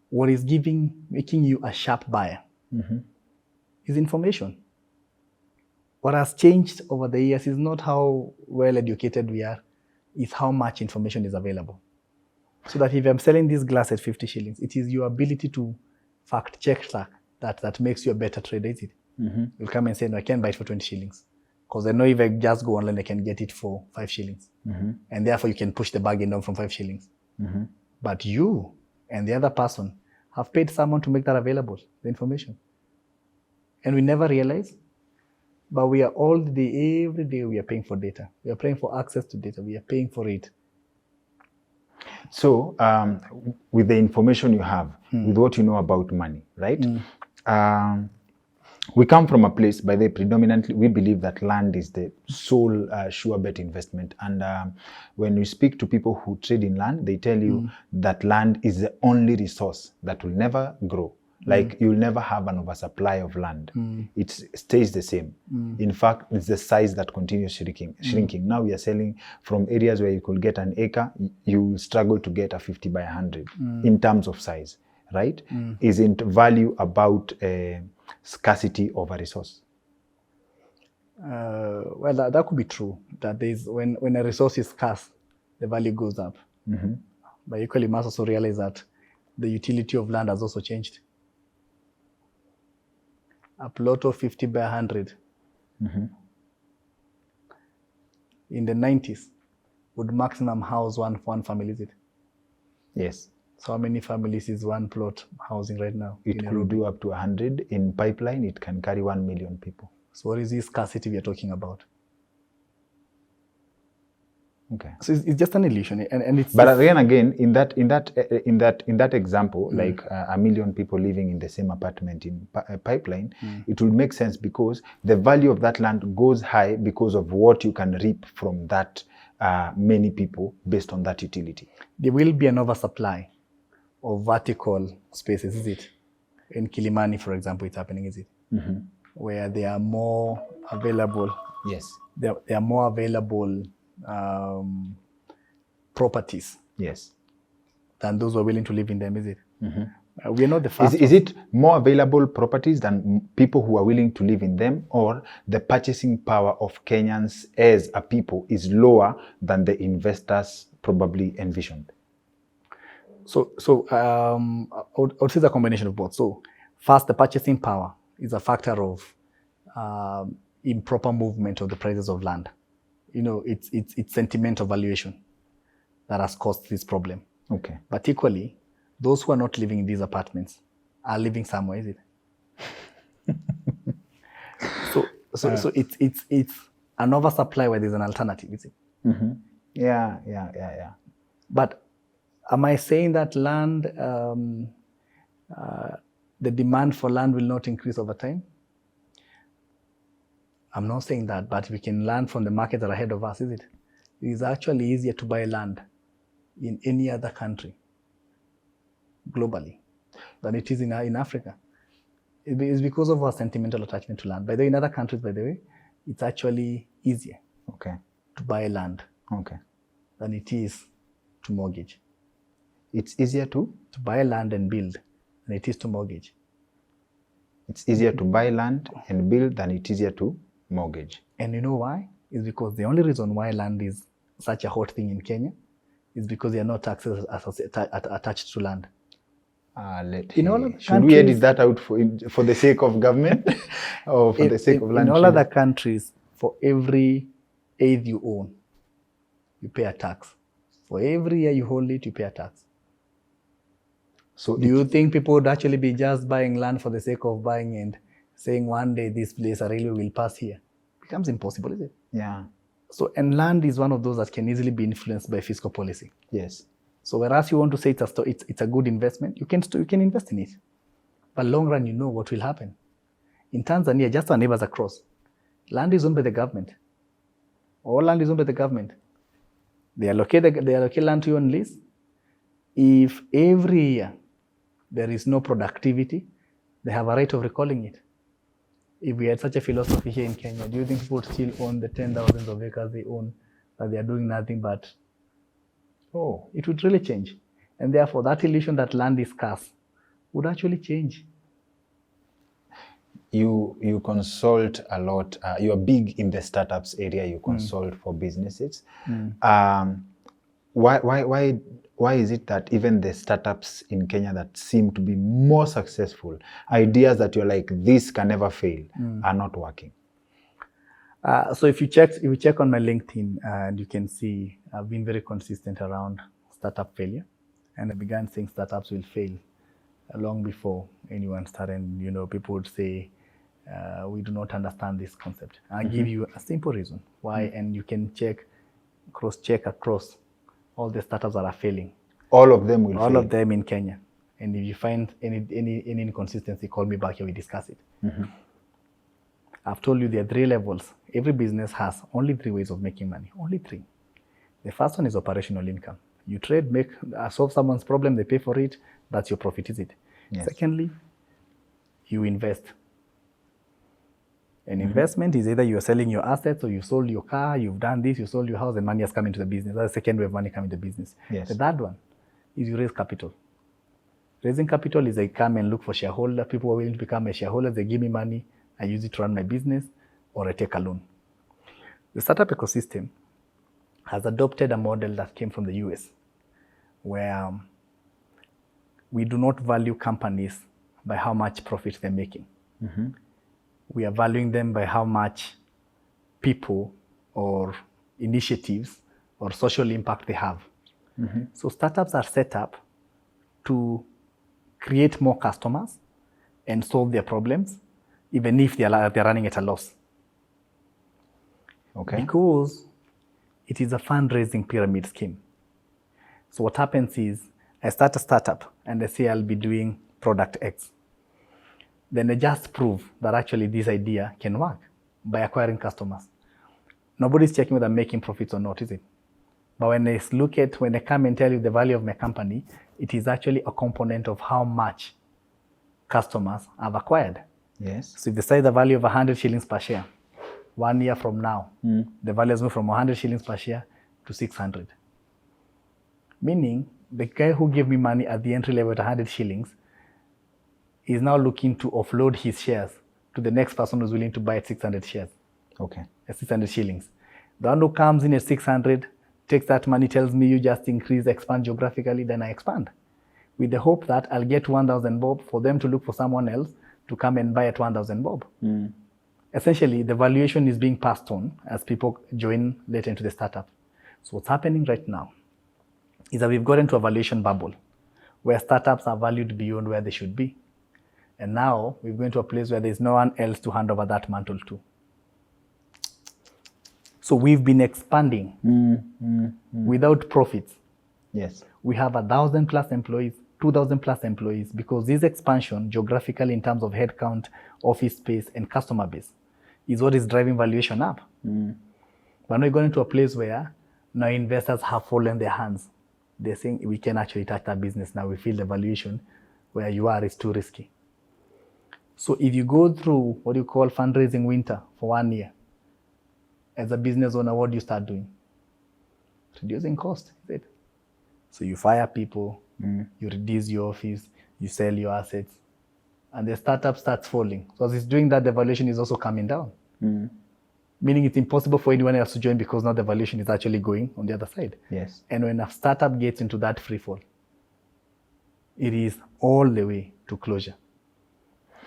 what is making you a sharp buyer is information. What has changed over the years is not how well educated we are, it's how much information is available. So that if I'm selling this glass at 50 shillings, it is your ability to fact check that makes you a better trader, is it? You'll come and say, no, I can't buy it for 20 shillings. Because I know if I just go online, I can get it for 5 shillings. And therefore you can push the bargain down from 5 shillings. But you and the other person have paid someone to make that available, the information. And we never realize, but we are every day we are paying for data. We are paying for access to data. We are paying for it. So with the information you have, with what you know about money, right? We come from a place, by the way, predominantly, we believe that land is the sole sure bet investment. And when you speak to people who trade in land, they tell you that land is the only resource that will never grow. Like you'll never have an oversupply of land. It stays the same. In fact, it's the size that continues shrinking. Now we are selling from areas where you could get an acre, you struggle to get a 50 by 100 in terms of size, right? Isn't value about scarcity of a resource? Well, that could be true. That when a resource is scarce, the value goes up. But equally, you must also realize that the utility of land has also changed. A plot of 50 by 100 in the 90s would maximum house one family, is it? Yes. So how many families is one plot housing right now? It could do up to 100. In pipeline, it can carry 1 million people. So what is this scarcity we are talking about? Okay. So it's just an illusion, and it's. But again, in that example, like 1 million people living in the same apartment in pipeline, it will make sense because the value of that land goes high because of what you can reap from that many people based on that utility. There will be an oversupply of vertical spaces, is it? In Kilimani, for example, it's happening, is it? Where there are more available. Yes. There are more available properties. Yes. Than those who are willing to live in them, is it? We are not the first. Is it more available properties than people who are willing to live in them, or the purchasing power of Kenyans as a people is lower than the investors probably envisioned? So I would say the combination of both. So first, the purchasing power is a factor of improper movement of the prices of land. It's sentimental valuation that has caused this problem. Okay. But equally, those who are not living in these apartments are living somewhere, is it? So it's an oversupply where there's an alternative, is it? Yeah. But am I saying that land, the demand for land will not increase over time? I'm not saying that, but we can learn from the markets that are ahead of us, is it? It is actually easier to buy land in any other country globally than it is in Africa. It's because of our sentimental attachment to land. By the way, in other countries, by the way, it's actually easier to buy land than it is to mortgage. It's easier to buy land and build than it is to mortgage. It's easier to buy land and build than it is easier to mortgage. And you know why? It's because the only reason why land is such a hot thing in Kenya is because there are no taxes attached to land. In all should we edit that out for the sake of government or for the sake of land? In all other countries, for every eighth you own, you pay a tax. For every year you hold it, you pay a tax. So do you think people would actually be just buying land for the sake of buying and saying one day this place, a railway will pass here? It becomes impossible, is it? Yeah. So, and land is one of those that can easily be influenced by fiscal policy. Yes. So whereas you want to say it's a good investment, you can invest in it. But long run, you know what will happen. In Tanzania, just our neighbors across, land is owned by the government. All land is owned by the government. They allocate land to you on lease. If every year there is no productivity, they have a right of recalling it. If we had such a philosophy here in Kenya, do you think people would still own the 10,000s of acres they own, that they are doing nothing but? Oh, it would really change. And therefore, that illusion that land is scarce would actually change. You consult a lot. You're big in the startups area. You consult for businesses. Why is it that even the startups in Kenya that seem to be more successful, ideas that you're like, this can never fail, are not working? So if you check on my LinkedIn, and you can see I've been very consistent around startup failure, and I began saying startups will fail long before anyone started. You know, people would say we do not understand this concept. I'll give you a simple reason why, and you can cross-check across all the startups that are failing. All of them will fail. All of them in Kenya. And if you find any inconsistency, call me back here, we discuss it. I've told you there are 3 levels. Every business has only 3 ways of making money. Only 3. The first one is operational income. You trade, solve someone's problem, they pay for it. That's your profit, is it? Yes. Secondly, you invest. An investment is either you're selling your assets, or you sold your car, you've done this, you sold your house, and money has come into the business. That's the second way of money coming into the business. Yes. The third one is you raise capital. Raising capital is I come and look for shareholders. People are willing to become a shareholder. They give me money. I use it to run my business, or I take a loan. The startup ecosystem has adopted a model that came from the US, where we do not value companies by how much profit they're making. We are valuing them by how much people or initiatives or social impact they have. So startups are set up to create more customers and solve their problems, even if they're running at a loss. Okay. Because it is a fundraising pyramid scheme. So what happens is, I start a startup and I say I'll be doing product X. Then I just prove that actually this idea can work by acquiring customers. Nobody's checking whether I'm making profits or not, is it? But when I come and tell you the value of my company, it is actually a component of how much customers I've acquired. Yes. So if they say the value of 100 shillings per share, 1 year from now, the value has moved from 100 shillings per share to 600. Meaning, the guy who gave me money at the entry level at 100 shillings is now looking to offload his shares to the next person who's willing to buy at 600 shares. Okay. At 600 shillings. The one who comes in at 600, takes that money, tells me you just expand geographically, then I expand. With the hope that I'll get 1,000 bob for them to look for someone else to come and buy at 1,000 bob. Essentially, the valuation is being passed on as people join later into the startup. So what's happening right now is that we've gotten to a valuation bubble where startups are valued beyond where they should be. And now we're going to a place where there's no one else to hand over that mantle to. So we've been expanding without profits. Yes. We have 1,000 plus employees, 2,000 plus employees, because this expansion geographically in terms of headcount, office space, and customer base is what is driving valuation up. But now we're going to a place where now investors have fallen their hands. They're saying we can actually touch that business now. We feel the valuation where you are is too risky. So if you go through what you call fundraising winter for 1 year, as a business owner, what do you start doing? Reducing cost, is it? So you fire people, you reduce your office, you sell your assets, and the startup starts falling. So as it's doing that, the valuation is also coming down. Meaning it's impossible for anyone else to join because now the valuation is actually going on the other side. Yes. And when a startup gets into that free fall, it is all the way to closure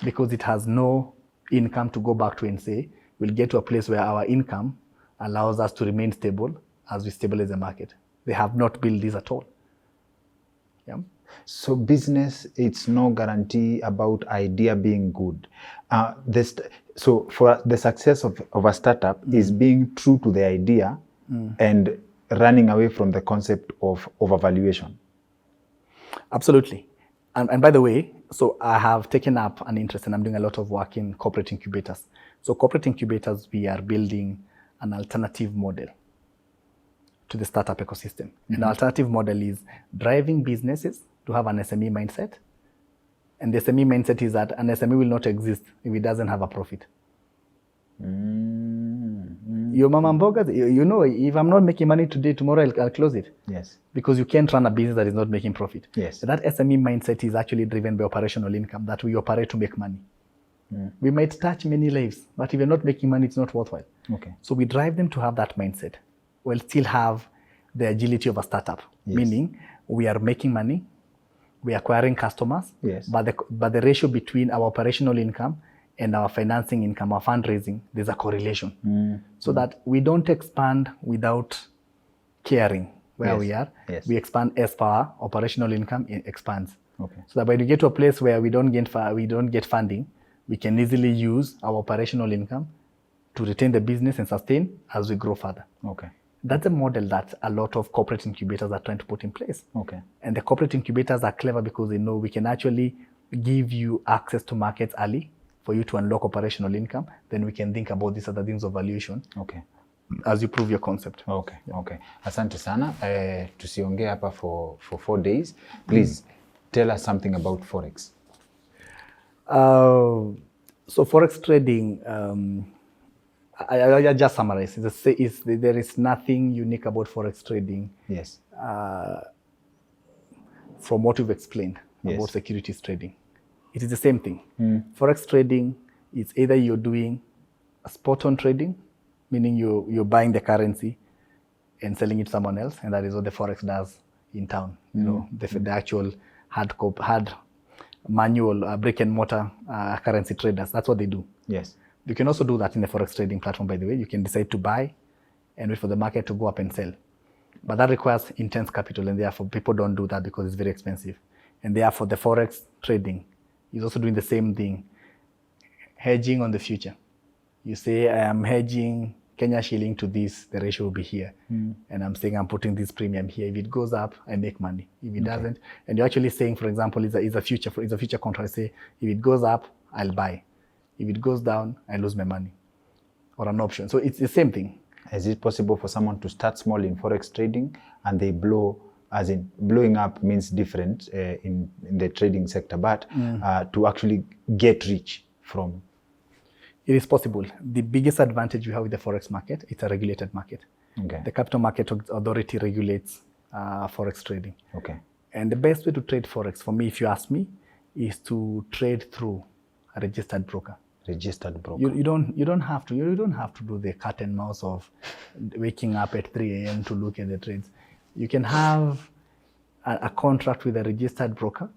because it has no income to go back to and say, we'll get to a place where our income allows us to remain stable as we stabilize the market. They have not built this at all. Yeah. So business, it's no guarantee about idea being good. So for the success of a startup is being true to the idea and running away from the concept of overvaluation. Absolutely. And by the way, so I have taken up an interest and I'm doing a lot of work in corporate incubators. So corporate incubators, we are building an alternative model to the startup ecosystem. And the alternative model is driving businesses to have an SME mindset. And the SME mindset is that an SME will not exist if it doesn't have a profit. Your mama mboga, you know, if I'm not making money today, tomorrow I'll close it. Yes. Because you can't run a business that is not making profit. Yes. So that SME mindset is actually driven by operational income, that we operate to make money. We might touch many lives, but if you're not making money, it's not worthwhile. Okay. So we drive them to have that mindset. We'll still have the agility of a startup, meaning we are making money, we are acquiring customers, but the ratio between our operational income and our financing income, our fundraising, there's a correlation. So that we don't expand without caring where we are. Yes. We expand as per our operational income expands. Okay. So that when we get to a place where we don't get funding, we can easily use our operational income to retain the business and sustain as we grow further. Okay. That's a model that a lot of corporate incubators are trying to put in place. Okay. And the corporate incubators are clever because they know we can actually give you access to markets early for you to unlock operational income. Then we can think about these other things of valuation. Okay. As you prove your concept. Okay. Okay. Asante sana. Tusiongea hapa for 4 days. Please tell us something about Forex. So Forex trading, I just summarize. There is nothing unique about Forex trading. Yes. From what you've explained about securities trading. It is the same thing. Forex trading is either you're doing a spot on trading, meaning you're buying the currency and selling it to someone else, and that is what the Forex does in town. You know, the actual hard manual brick and mortar currency traders. That's what they do. Yes. You can also do that in the Forex trading platform, by the way. You can decide to buy and wait for the market to go up and sell. But that requires intense capital, and therefore people don't do that because it's very expensive. And therefore the Forex trading is also doing the same thing, hedging on the future. You say, I am hedging Kenya shilling to this, the ratio will be here. And I'm saying I'm putting this premium here. If it goes up, I make money. If it doesn't, and you're actually saying, for example, it's a future contract. Say, if it goes up, I'll buy. If it goes down, I lose my money. Or an option. So it's the same thing. Is it possible for someone to start small in Forex trading and they blow, as in blowing up means different in the trading sector, but to actually get rich from? It is possible. The biggest advantage we have with the Forex market, it's a regulated market. Okay. The Capital Market Authority regulates Forex trading. Okay. And the best way to trade Forex, for me, if you ask me, is to trade through a registered broker. Registered broker. You don't have to do the cat and mouse of waking up at 3 a.m. to look at the trades. You can have a contract with a registered broker,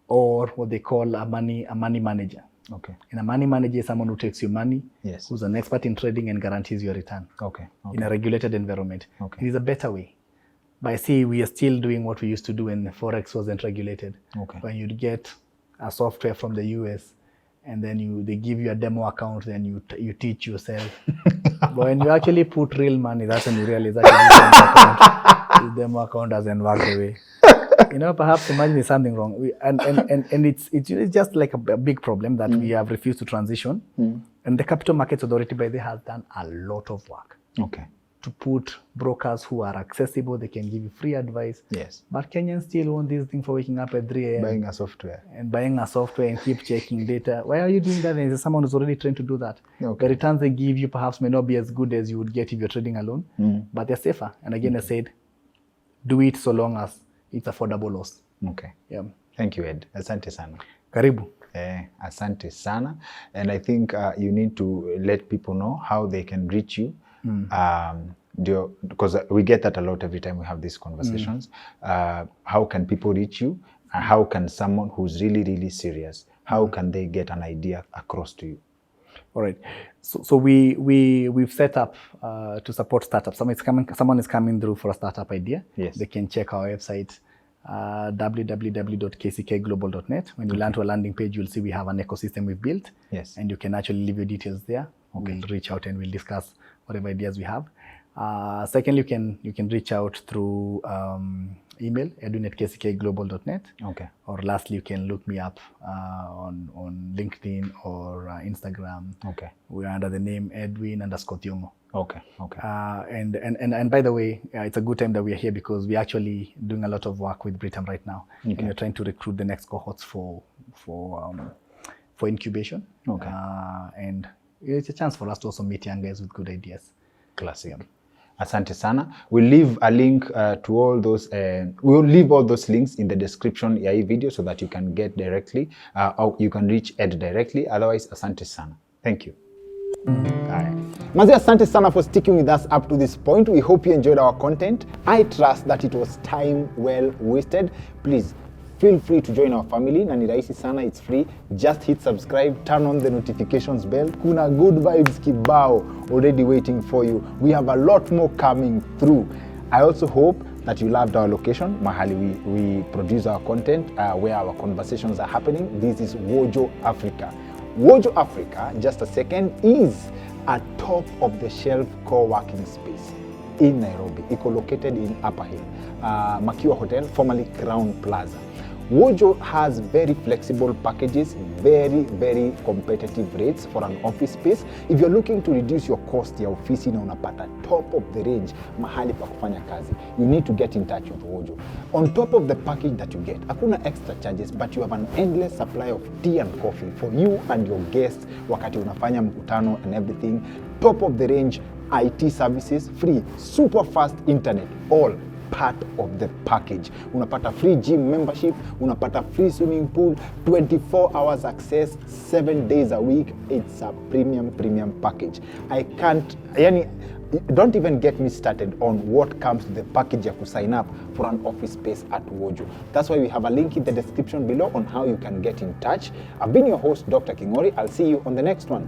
or what they call a money manager. Okay. And a money manager is someone who takes your money, Yes. who's an expert in trading and guarantees your return Okay. in a regulated environment. Okay. It is a better way. But I see we are still doing what we used to do when Forex wasn't regulated. Okay. When you'd get a software from the US and then they give you a demo account, then you teach yourself. But when you actually put real money, that's when you realize that the demo account doesn't work the way. You know, perhaps imagine there's something wrong. And it's just like a big problem that we have refused to transition. And the Capital Markets Authority, by the way, has done a lot of work. Okay. To put brokers who are accessible, they can give you free advice. Yes. But Kenyans still want this thing for waking up at 3 a.m. Buying a software. And buying a software and keep checking data. Why are you doing that? And there's someone who's already trained to do that. Okay. The returns they give you perhaps may not be as good as you would get if you're trading alone, but they're safer. And again, I said, do it so long as it's affordable loss. Okay. Yeah. Thank you, Ed. Asante sana. Karibu. Asante sana. And I think you need to let people know how they can reach you. Because we get that a lot every time we have these conversations. How can people reach you? How can someone who's really, really serious, how can they get an idea across to you? All right. So we've set up to support startups. Someone is coming through for a startup idea. Yes. They can check our website, www.kckglobal.net. When you land to a landing page, you'll see we have an ecosystem we've built. Yes. And you can actually leave your details there. Okay. We'll reach out and we'll discuss whatever ideas we have. Secondly, you can reach out through email, edwin@kckglobal.net. Okay. Or lastly, you can look me up on LinkedIn or Instagram. Okay. We're under the name Edwin_Thiong'o. Okay. Okay. And by the way, it's a good time that we are here because we're actually doing a lot of work with Britam right now. Okay. And we're trying to recruit the next cohorts for incubation. Okay. And it's a chance for us to also meet young guys with good ideas. Classic. Asante sana. We'll leave a link to all those. We'll leave all those links in the description ya hii video so that you can get directly, or you can reach Ed directly. Otherwise, asante sana. Thank you. Mazi, asante sana for sticking with us up to this point. We hope you enjoyed our content. I trust that it was time well wasted. Please feel free to join our family. Na ni rahisi sana, it's free. Just hit subscribe, turn on the notifications bell. Kuna good vibes kibao already waiting for you. We have a lot more coming through. I also hope that you loved our location, mahali we produce our content, where our conversations are happening. This is Wojo Africa. Wojo Africa, just a second, is a top-of-the-shelf co-working space in Nairobi. It's located in Upper Hill, Makiwa Hotel, formerly Crown Plaza. Wojo has very flexible packages, very, very competitive rates for an office space. If you're looking to reduce your cost ya ofisi na unapata top of the range mahali pa kufanya kazi, you need to get in touch with Wojo. On top of the package that you get, hakuna extra charges, but you have an endless supply of tea and coffee for you and your guests wakati unafanya mkutano and everything. Top of the range IT services, free, super fast internet, all part of the package. Unapata free gym membership, unapata free swimming pool, 24 hours access, 7 days a week. It's a premium package. Don't even get me started on what comes with the package you have to sign up for an office space at Wojo. That's why we have a link in the description below on how you can get in touch. I've been your host, Dr. Kingori. I'll see you on the next one.